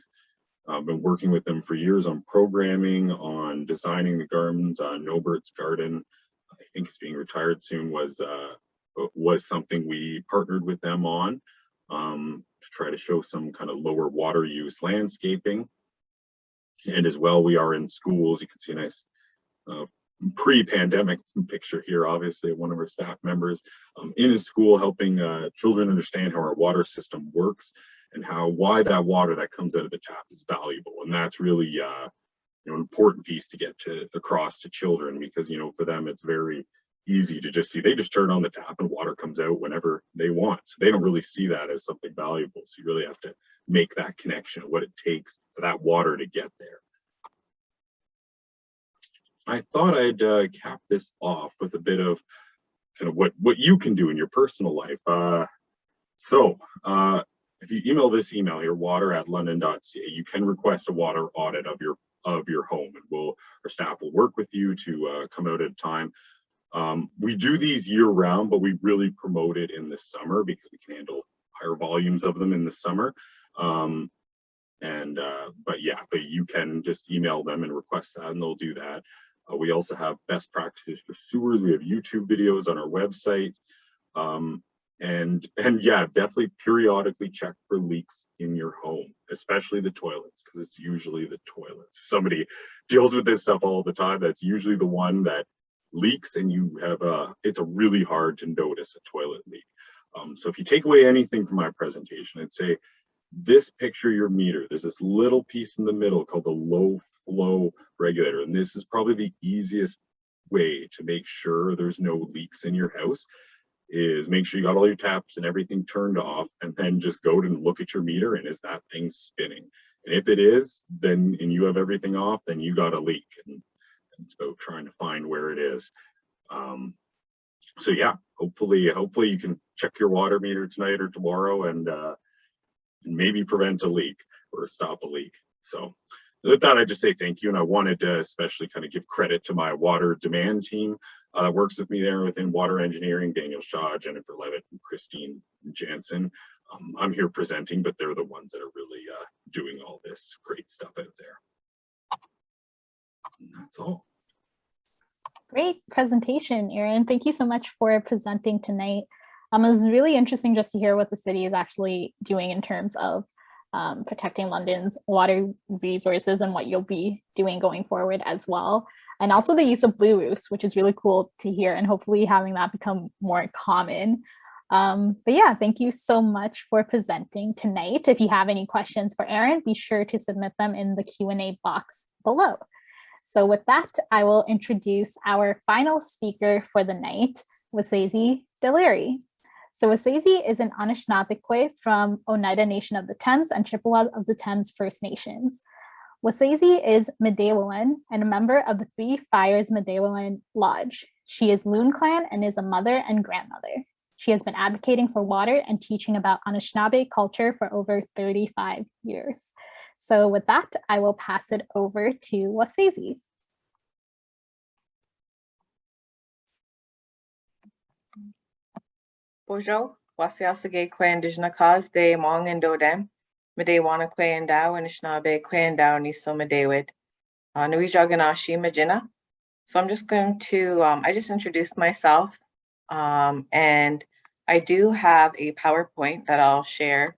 have been working with them for years on programming, on designing the gardens. Nobert's garden, I think it's being retired soon, was something we partnered with them on, to try to show some kind of lower water use landscaping. And as well, we are in schools. You can see a nice pre-pandemic picture here, obviously, of one of our staff members in a school helping children understand how our water system works and why that water that comes out of the tap is valuable. And that's really an important piece to get across to children, because for them it's very easy to just see, they just turn on the tap and water comes out whenever they want, so they don't really see that as something valuable. So you really have to make that connection of what it takes for that water to get there. I thought I'd cap this off with a bit of kind of what you can do in your personal life. If you email this email here, water@london.ca, you can request a water audit of your home, and our staff will work with you to come out at a time. We do these year round, but we really promote it in the summer because we can handle higher volumes of them in the summer. But you can just email them and request that, and they'll do that. We also have best practices for sewers. We have YouTube videos on our website. Definitely periodically check for leaks in your home, especially the toilets, because it's usually the toilets. Somebody deals with this stuff all the time. That's usually the one that leaks, and it's really hard to notice a toilet leak. So if you take away anything from my presentation, I'd say this picture your meter, there's this little piece in the middle called the low flow regulator, and this is probably the easiest way to make sure there's no leaks in your house. Is make sure you got all your taps and everything turned off, and then just go and look at your meter, and is that thing spinning? And if it is, then and you have everything off, then you got a leak, and it's about trying to find where it is. Hopefully you can check your water meter tonight or tomorrow, and maybe prevent a leak or stop a leak. So with that, I just say thank you, and I wanted to especially kind of give credit to my water demand team that works with me there within water engineering: Daniel Shaw, Jennifer Levitt, and Christine Jansen. I'm here presenting, but they're the ones that are really doing all this great stuff out there. And that's all. Great presentation, Erin. Thank you so much for presenting tonight. It was really interesting just to hear what the city is actually doing in terms of protecting London's water resources and what you'll be doing going forward as well. And also the use of blue roofs, which is really cool to hear, and hopefully having that become more common. Thank you so much for presenting tonight. If you have any questions for Erin, be sure to submit them in the Q&A box below. So with that, I will introduce our final speaker for the night, Wasezi Deliri. So Wasezi is an Anishinaabe from Oneida Nation of the Thames and Chippewas of the Thames First Nations. Wasezi is Medewalan and a member of the Three Fires Medewalan Lodge. She is Loon Clan and is a mother and grandmother. She has been advocating for water and teaching about Anishinaabe culture for over 35 years. So with that, I will pass it over to Wasezi. Bonjour, wasiasage kwe indigenous cause de mong and dodem, Medewana kwe and dow and Anishinaabe kwe and dow niso Medewid, Nui Jaganashi Majina. So I'm just going to, I just introduced myself, and I do have a PowerPoint that I'll share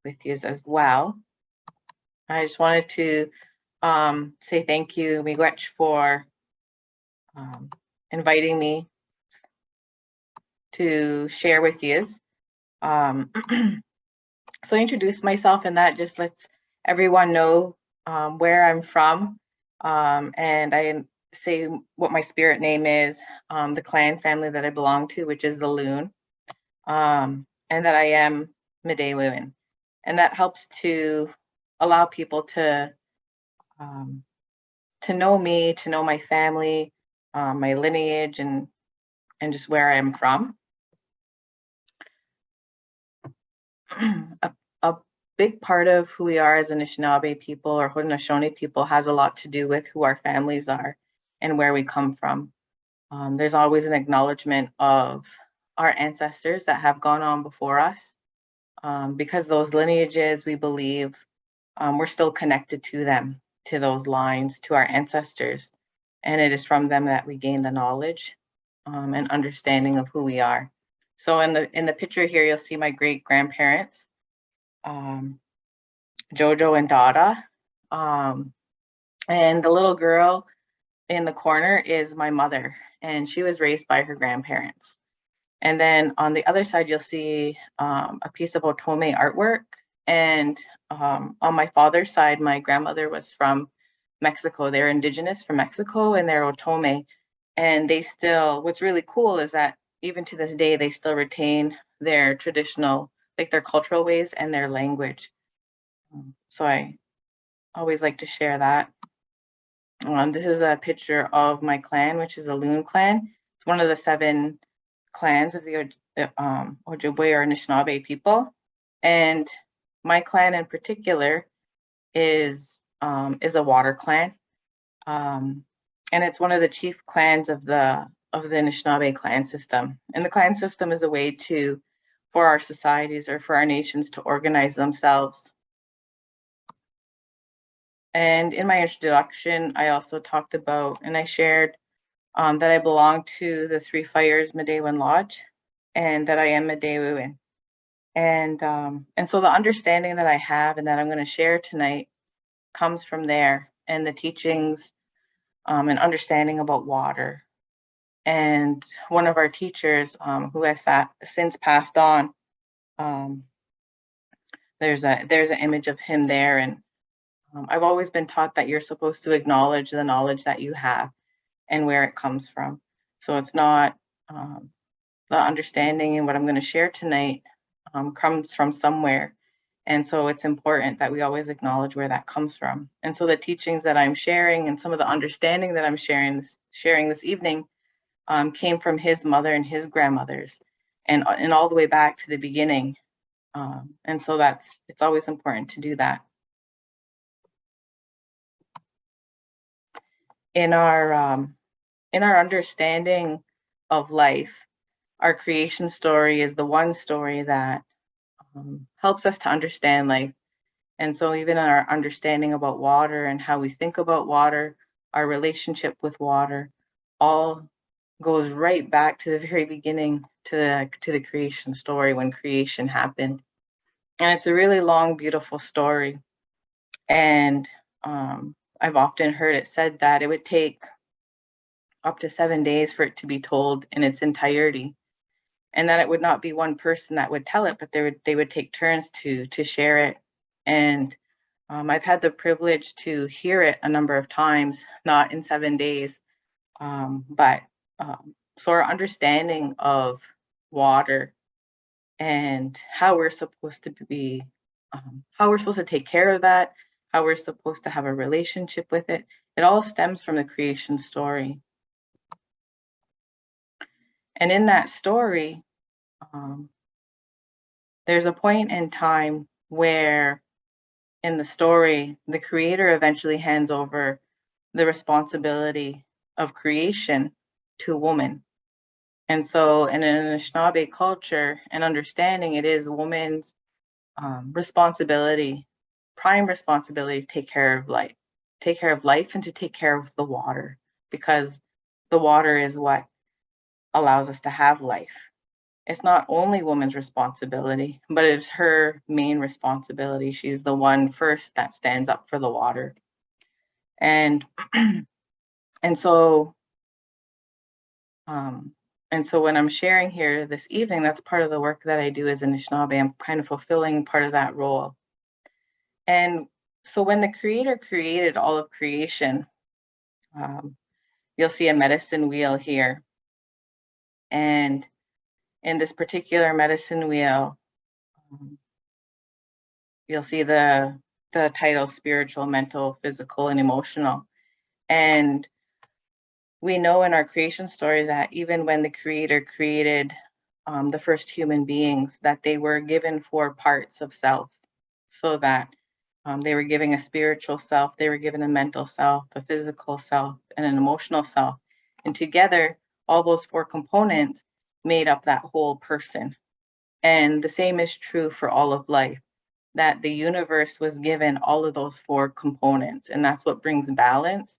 with you as well. I just wanted to say thank you, Miigwech, for inviting me to share with you. So introduce myself, and that just lets everyone know where I'm from, and I say what my spirit name is, the clan family that I belong to, which is the Loon, and that I am Medewalan, and that helps to allow people to know me, to know my family, my lineage, and just where I am from. A big part of who we are as Anishinaabe people or Haudenosaunee people has a lot to do with who our families are and where we come from. There's always an acknowledgement of our ancestors that have gone on before us, because those lineages, we believe, we're still connected to them, to those lines, to our ancestors. And it is from them that we gain the knowledge and understanding of who we are. So in the picture here, you'll see my great grandparents, Jojo and Dada. And the little girl in the corner is my mother, and she was raised by her grandparents. And then on the other side, you'll see a piece of Otome artwork, And on my father's side, my grandmother was from Mexico. They're indigenous from Mexico, and they're Otome. And they still, what's really cool is that even to this day, they still retain their traditional, like their cultural ways and their language. So I always like to share that. This is a picture of my clan, which is a Loon clan. It's one of the 7 clans of the Ojibwe or Anishinaabe people. And my clan in particular is a water clan. And it's one of the chief clans of the Anishinaabe clan system. And the clan system is a way for our societies or for our nations to organize themselves. And in my introduction, I also talked about, and I shared that I belong to the Three Fires Medewan Lodge, and that I am Medewuin. And so the understanding that I have and that I'm going to share tonight comes from there, and the teachings and understanding about water. And one of our teachers who has since passed on, there's an image of him there. And I've always been taught that you're supposed to acknowledge the knowledge that you have and where it comes from. So it's not the understanding, and what I'm going to share tonight comes from somewhere. And so it's important that we always acknowledge where that comes from. And so the teachings that I'm sharing and some of the understanding that I'm sharing this evening came from his mother and his grandmothers, and all the way back to the beginning. And so it's always important to do that. In our understanding of life, our creation story is the one story that helps us to understand life. And so even in our understanding about water and how we think about water, our relationship with water, all goes right back to the very beginning, to the creation story, when creation happened. And it's a really long, beautiful story. And I've often heard it said that it would take up to 7 days for it to be told in its entirety, and that it would not be one person that would tell it, but they would take turns to share it. And I've had the privilege to hear it a number of times, not in 7 days, but so our understanding of water and how we're supposed to be, how we're supposed to take care of that, how we're supposed to have a relationship with it, it all stems from the creation story. And in that story, there's a point in time where in the story, the creator eventually hands over the responsibility of creation to a woman. And so in an Anishinaabe culture and understanding, it is woman's responsibility, prime responsibility to take care of life and to take care of the water, because the water is what allows us to have life. It's not only woman's responsibility, but it's her main responsibility. She's the one first that stands up for the water. And so when I'm sharing here this evening, that's part of the work that I do as Anishinaabe. I'm kind of fulfilling part of that role. And so when the creator created all of creation, you'll see a medicine wheel here. And in this particular medicine wheel, you'll see the title spiritual, mental, physical, and emotional. And we know in our creation story that even when the creator created the first human beings, that they were given 4 parts of self, so that they were given a spiritual self, they were given a mental self, a physical self, and an emotional self. And together, all those 4 components made up that whole person. And the same is true for all of life, that the universe was given all of those 4 components. And that's what brings balance,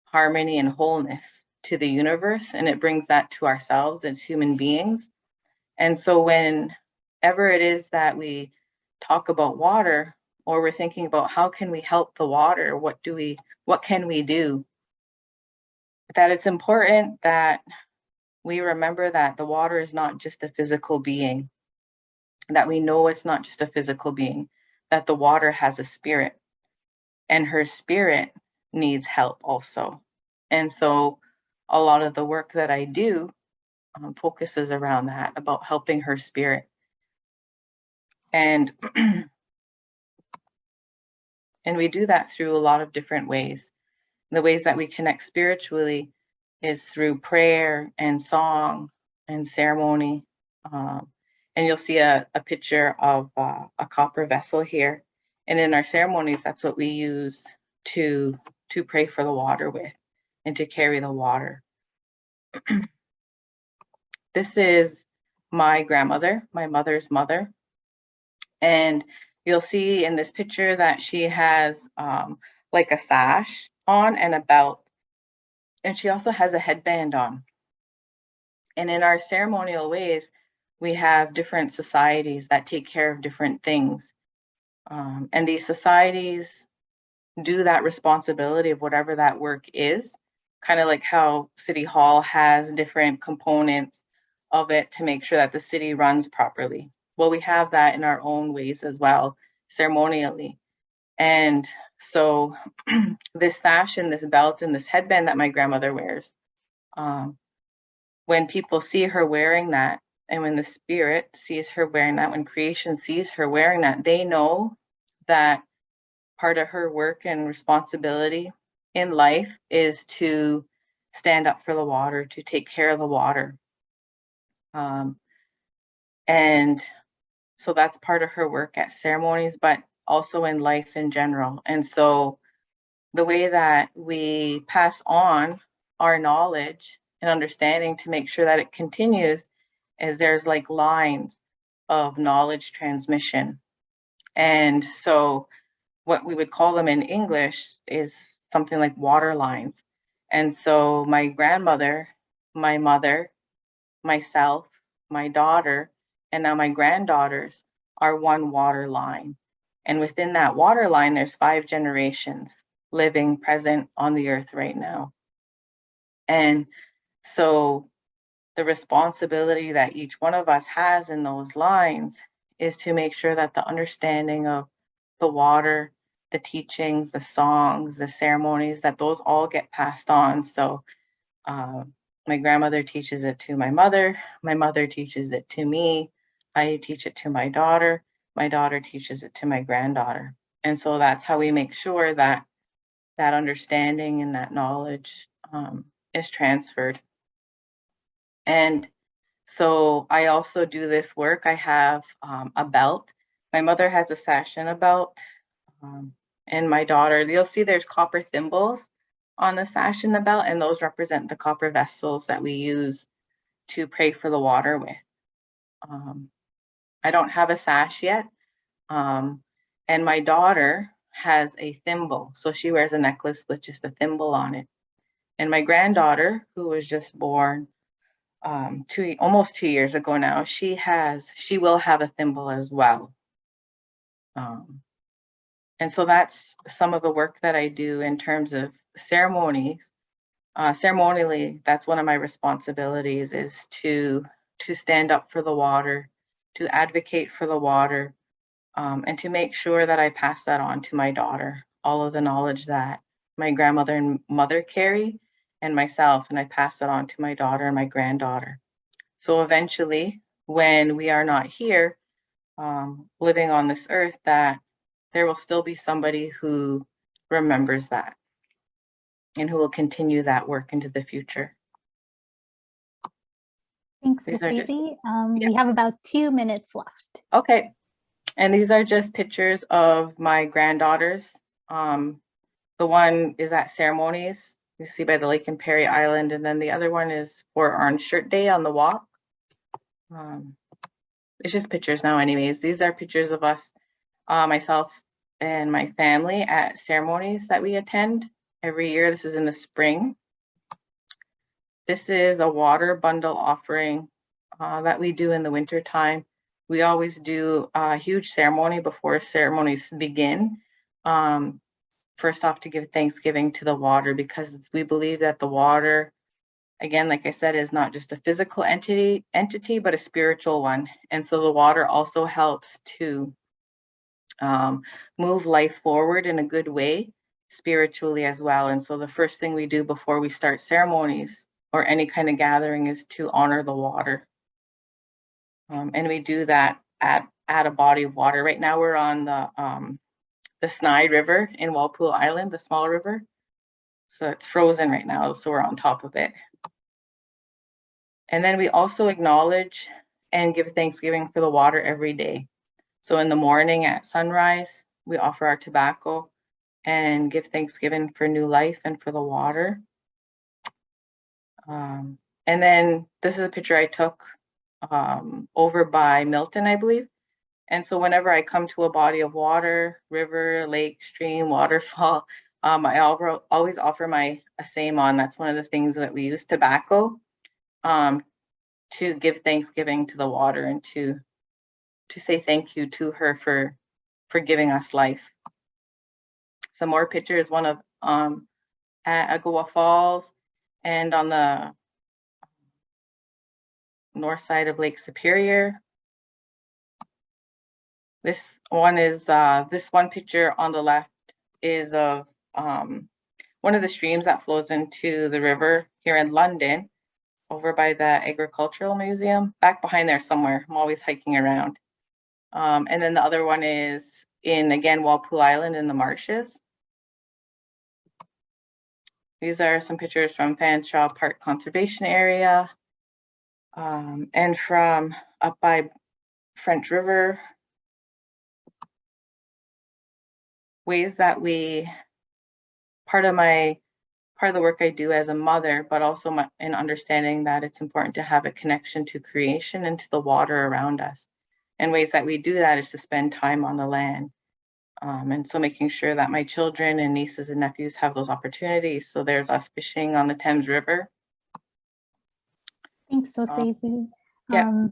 harmony, and wholeness to the universe. And it brings that to ourselves as human beings. And so whenever it is that we talk about water, or we're thinking about how can we help the water, what can we do, that it's important that we remember that the water is not just a physical being, that we know it's not just a physical being, that the water has a spirit, and her spirit needs help also. And so a lot of the work that I do focuses around that, about helping her spirit. And and we do that through a lot of different ways. The ways that we connect spiritually is through prayer and song and ceremony. And you'll see a picture of a copper vessel here. And in our ceremonies, that's what we use to pray for the water with and to carry the water. This is my grandmother, my mother's mother. And you'll see in this picture that she has like a sash on and a belt. And she also has a headband on. And in our ceremonial ways, we have different societies that take care of different things. And these societies do that responsibility of whatever that work is, kind of like how City Hall has different components of it to make sure that the city runs properly. Well, we have that in our own ways as well, ceremonially. And so this sash and this belt and this headband that my grandmother wears, when people see her wearing that, and when the spirit sees her wearing that, when creation sees her wearing that, they know that part of her work and responsibility in life is to stand up for the water, to take care of the water. And so that's part of her work at ceremonies, but also in life in general. And so the way that we pass on our knowledge and understanding to make sure that it continues is there's like lines of knowledge transmission. And so what we would call them in English is something like water lines. And so my grandmother, my mother, myself, my daughter, and now my granddaughters are one water line. And within that water line, there's 5 generations living present on the earth right now. And so the responsibility that each one of us has in those lines is to make sure that the understanding of the water, the teachings, the songs, the ceremonies, that those all get passed on. So my grandmother teaches it to my mother teaches it to me, I teach it to my daughter teaches it to my granddaughter. And so that's how we make sure that that understanding and that knowledge is transferred. And so I also do this work. I have a belt. My mother has a sash and a belt. And my daughter, you'll see there's copper thimbles on the sash and the belt, and those represent the copper vessels that we use to pray for the water with. I don't have a sash yet. And my daughter has a thimble. So she wears a necklace with just a thimble on it. And my granddaughter, who was just born almost 2 years ago now, she will have a thimble as well. And so that's some of the work that I do in terms of ceremonies. Ceremonially, that's one of my responsibilities, is to stand up for the water, to advocate for the water, and to make sure that I pass that on to my daughter, all of the knowledge that my grandmother and mother carry, and myself, and I pass it on to my daughter and my granddaughter. So eventually, when we are not here, living on this earth, that there will still be somebody who remembers that and who will continue that work into the future. Thanks, Ms. Susie. We have about 2 minutes left. Okay. And these are just pictures of my granddaughters. The one is at ceremonies, you see by the lake in Perry Island, and then the other one is for Orange Shirt Day on the walk. It's just pictures now anyways. These are pictures of us, myself and my family, at ceremonies that we attend every year. This is in the spring. This is a water bundle offering that we do in the winter time. We always do a huge ceremony before ceremonies begin. First off, to give thanksgiving to the water, because we believe that the water, again, like I said, is not just a physical entity, but a spiritual one. And so the water also helps to move life forward in a good way, spiritually as well. And so the first thing we do before we start ceremonies or any kind of gathering is to honor the water. And we do that at a body of water. Right now we're on the Snide River in Walpole Island, the small river. So it's frozen right now, so we're on top of it. And then we also acknowledge and give thanksgiving for the water every day. So in the morning at sunrise, we offer our tobacco and give thanksgiving for new life and for the water. And then this is a picture I took over by Milton, I believe. And so whenever I come to a body of water, river, lake, stream, waterfall, I always offer my asaimon. That's one of the things that we use, tobacco, to give thanksgiving to the water and to say thank you to her for giving us life. Some more pictures, one of at Agawa Falls and on the north side of Lake Superior. This one is this one picture on the left is of one of the streams that flows into the river here in London, over by the Agricultural Museum, back behind there somewhere. I'm always hiking around. And then the other one is in, again, Walpole Island in the marshes. These are some pictures from Fanshawe Park Conservation Area and from up by French River. Ways that part of the work I do as a mother, but also in understanding that it's important to have a connection to creation and to the water around us. And ways that we do that is to spend time on the land. And so making sure that my children and nieces and nephews have those opportunities. So there's us fishing on the Thames River. Thanks, Stacey. Yeah.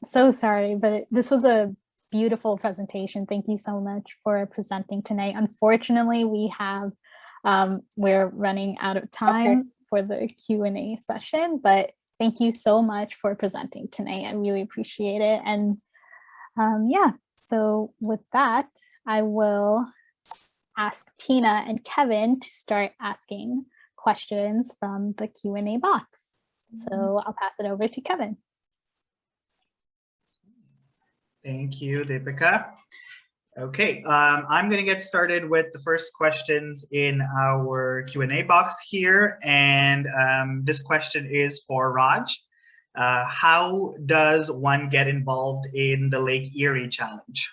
So sorry, but this was a beautiful presentation. Thank you so much for presenting tonight. Unfortunately, we're running out of time for the Q&A session, but thank you so much for presenting tonight. I really appreciate it. And yeah, so with that, I will ask Tina and Kevin to start asking questions from the Q&A box. So I'll pass it over to Kevin. Thank you, Deepika. Okay, I'm going to get started with the first questions in our Q&A box here. And this question is for Raj. How does one get involved in the Lake Erie Challenge?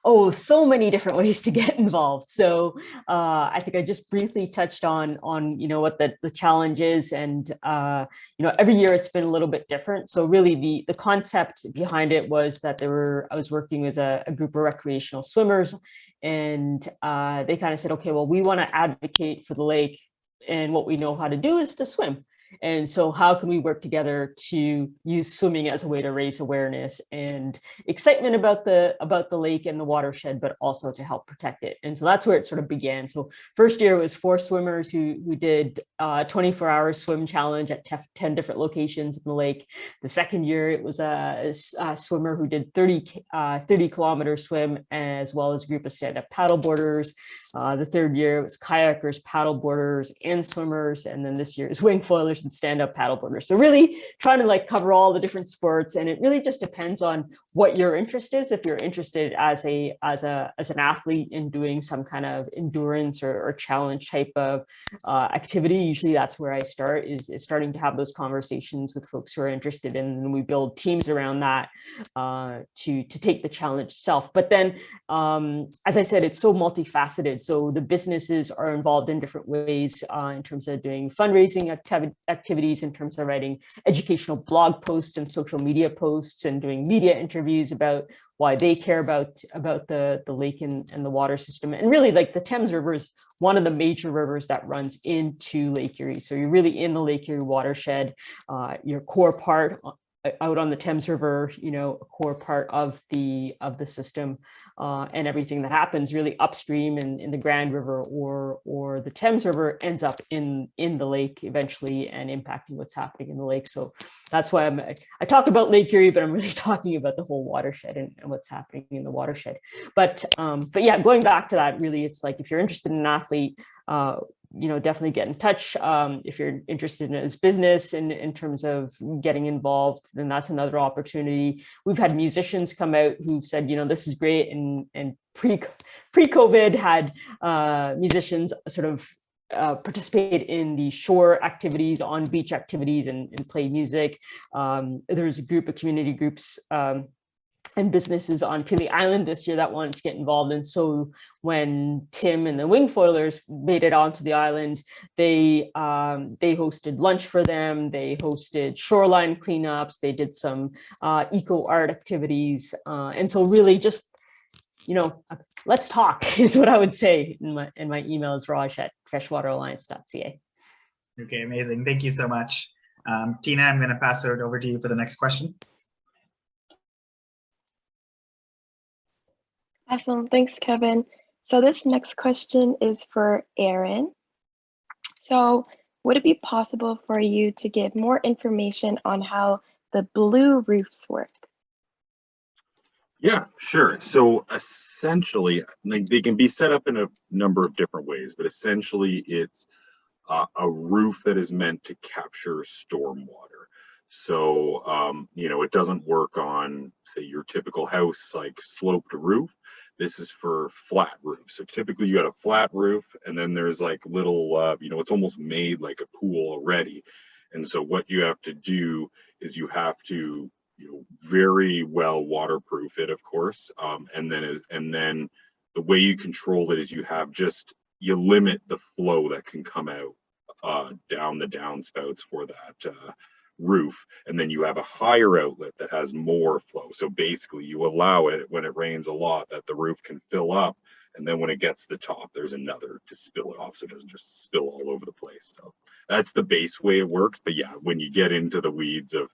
Oh, so many different ways to get involved. So I think I just briefly touched on what the challenge is, and every year it's been a little bit different. So really the concept behind it was that I was working with a group of recreational swimmers, and they kind of said, okay, well, we want to advocate for the lake, and what we know how to do is to swim. And so how can we work together to use swimming as a way to raise awareness and excitement about the lake and the watershed, but also to help protect it? And so that's where it sort of began. So first year was 4 swimmers who did 24-hour swim challenge at 10 different locations in the lake. The second year it was a swimmer who did 30-kilometer swim, as well as a group of stand-up paddleboarders. The third year it was kayakers, paddleboarders, and swimmers. And then this year is wing foilers and stand-up paddleboarders. So really trying to cover all the different sports, and it really just depends on what your interest is. If you're interested as an athlete in doing some kind of endurance or challenge type of activity, usually that's where I start, is starting to have those conversations with folks who are interested in, and we build teams around that to take the challenge itself. But then, as I said, it's so multifaceted. So the businesses are involved in different ways in terms of doing fundraising activities, in terms of writing educational blog posts and social media posts, and doing media interviews about why they care about the lake and the water system. And really, the Thames River is one of the major rivers that runs into Lake Erie. So you're really in the Lake Erie watershed. Your core part out on the Thames River, you know, a core part of the system, and everything that happens really upstream in the Grand River or the Thames River ends up in the lake eventually and impacting what's happening in the lake. So that's why I talk about Lake Erie, but I'm really talking about the whole watershed and what's happening in the watershed. But yeah, going back to that, really, it's like if you're interested in an athlete, you know, definitely get in touch. If you're interested in his business in terms of getting involved, then that's another opportunity. We've had musicians come out who've said, you know, this is great. And pre-COVID had musicians sort of participate in the shore activities, on beach activities, and play music. There's a group of community groups and businesses on Pelee Island this year that wanted to get involved. And so when Tim and the Wingfoilers made it onto the island, they hosted lunch for them. They hosted shoreline cleanups. They did some eco art activities. And so really just, you know, let's talk is what I would say in my email is raj@freshwateralliance.ca. Okay, amazing. Thank you so much. Tina, I'm going to pass it over to you for the next question. Awesome. Thanks, Kevin. So this next question is for Aaron. So would it be possible for you to give more information on how the blue roofs work? Yeah, sure. So essentially, like, they can be set up in a number of different ways, but essentially it's a roof that is meant to capture stormwater. So, you know, it doesn't work on, say, your typical house, like sloped roof. This is for flat roofs. So typically you got a flat roof and then there's like little, you know, it's almost made like a pool already. And so what you have to do is you have to, you know, very well waterproof it, of course. And then the way you control it is you limit the flow that can come out down the downspouts for that roof, and then you have a higher outlet that has more flow. So basically you allow it when it rains a lot that the roof can fill up, and then when it gets to the top there's another to spill it off so it doesn't just spill all over the place. So that's the base way it works. But yeah, when you get into the weeds of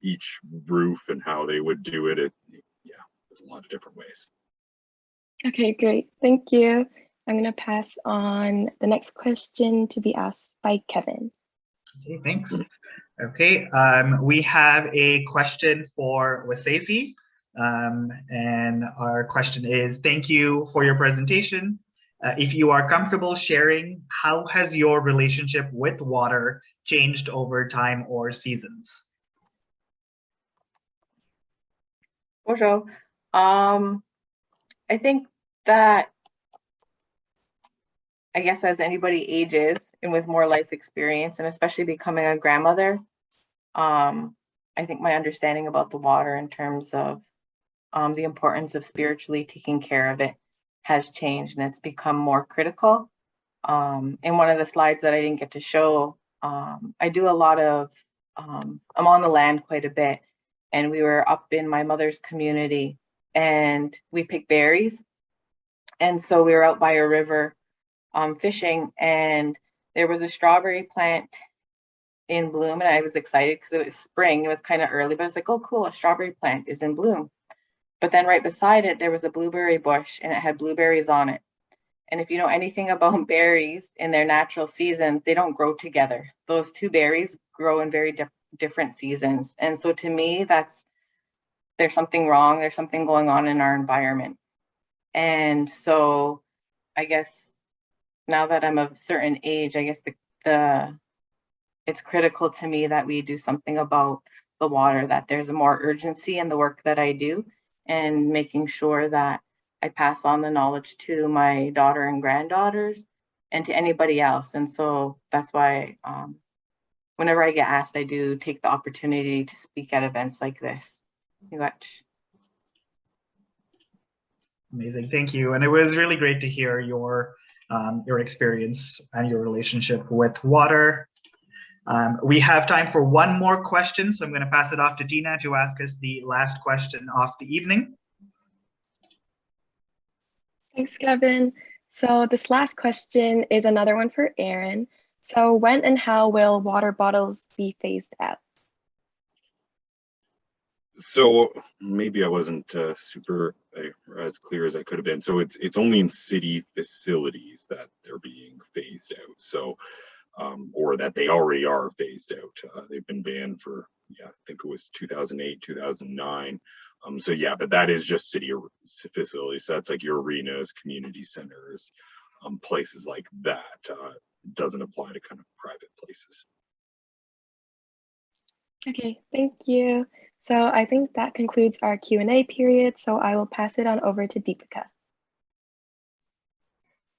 each roof and how they would do it, yeah, there's a lot of different ways. Okay, great. Thank you. I'm going to pass on the next question to be asked by Kevin. Okay, thanks. Okay, we have a question for Wasaisi. And our question is, thank you for your presentation. If you are comfortable sharing, how has your relationship with water changed over time or seasons? Bonjour. I think that, I guess as anybody ages and with more life experience, and especially becoming a grandmother, I think my understanding about the water in terms of the importance of spiritually taking care of it has changed, and it's become more critical. In one of the slides that I didn't get to show, I do a lot of, I'm on the land quite a bit, and we were up in my mother's community and we pick berries. And so we were out by a river fishing, and there was a strawberry plant in bloom, and I was excited because it was spring. It was kind of early, but I was like, oh cool, a strawberry plant is in bloom. But then right beside it there was a blueberry bush, and it had blueberries on it. And if you know anything about berries in their natural season, they don't grow together. Those two berries grow in very different seasons. And so to me, there's something wrong, there's something going on in our environment. And so I guess now that I'm of a certain age, I guess it's critical to me that we do something about the water, that there's a more urgency in the work that I do, and making sure that I pass on the knowledge to my daughter and granddaughters and to anybody else. And so that's why whenever I get asked, I do take the opportunity to speak at events like this. Amazing, thank you. And it was really great to hear your experience and your relationship with water. We have time for one more question, so I'm going to pass it off to Tina to ask us the last question of the evening. Thanks, Kevin. So this last question is another one for Aaron. So when and how will water bottles be phased out? So maybe I wasn't super as clear as I could have been. So it's only in city facilities that they're being phased out. So or that they already are phased out. They've been banned for, yeah, I think it was 2008, 2009. So yeah, but that is just city facilities. So that's like your arenas, community centers, places like that. It doesn't apply to kind of private places. Okay, thank you. So I think that concludes our Q&A period. So I will pass it on over to Deepika.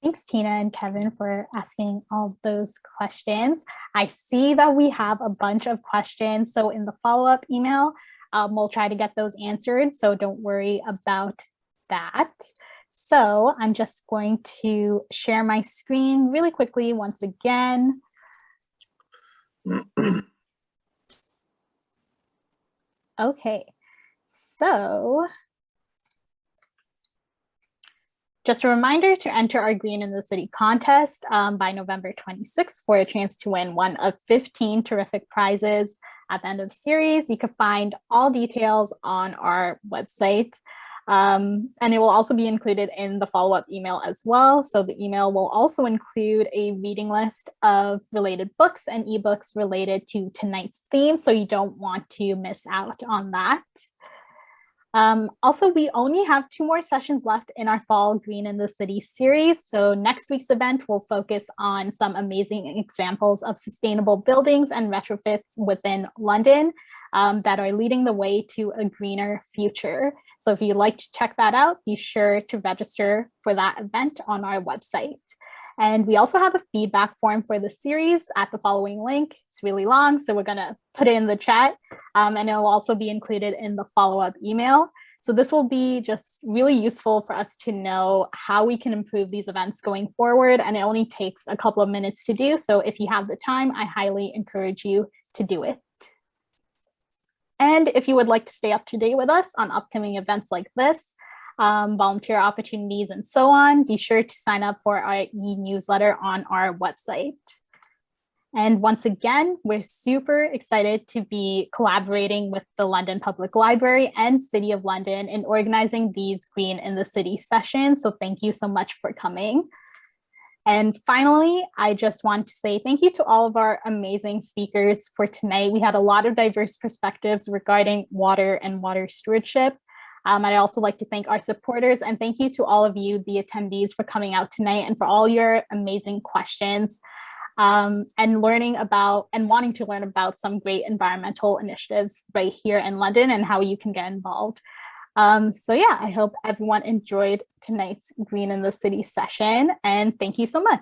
Thanks, Tina and Kevin, for asking all those questions. I see that we have a bunch of questions. So in the follow-up email, we'll try to get those answered. So don't worry about that. So I'm just going to share my screen really quickly once again. Okay, so just a reminder to enter our Green in the City contest by November 26th for a chance to win one of 15 terrific prizes at the end of the series. You can find all details on our website. And it will also be included in the follow-up email as well. So the email will also include a reading list of related books and ebooks related to tonight's theme, so you don't want to miss out on that. Also, we only have 2 more sessions left in our Fall Green in the City series. So next week's event will focus on some amazing examples of sustainable buildings and retrofits within London that are leading the way to a greener future. So if you'd like to check that out, be sure to register for that event on our website. And we also have a feedback form for the series at the following link. It's really long, so we're gonna put it in the chat, and it'll also be included in the follow-up email. So this will be just really useful for us to know how we can improve these events going forward, and it only takes a couple of minutes to do. So if you have the time, I highly encourage you to do it. And if you would like to stay up to date with us on upcoming events like this, volunteer opportunities and so on, be sure to sign up for our e-newsletter on our website. And once again, we're super excited to be collaborating with the London Public Library and City of London in organizing these Green in the City sessions. So thank you so much for coming. And finally, I just want to say thank you to all of our amazing speakers for tonight. We had a lot of diverse perspectives regarding water and water stewardship. I'd also like to thank our supporters, and thank you to all of you, the attendees, for coming out tonight and for all your amazing questions and learning about and wanting to learn about some great environmental initiatives right here in London and how you can get involved. So yeah, I hope everyone enjoyed tonight's Green in the City session, and thank you so much.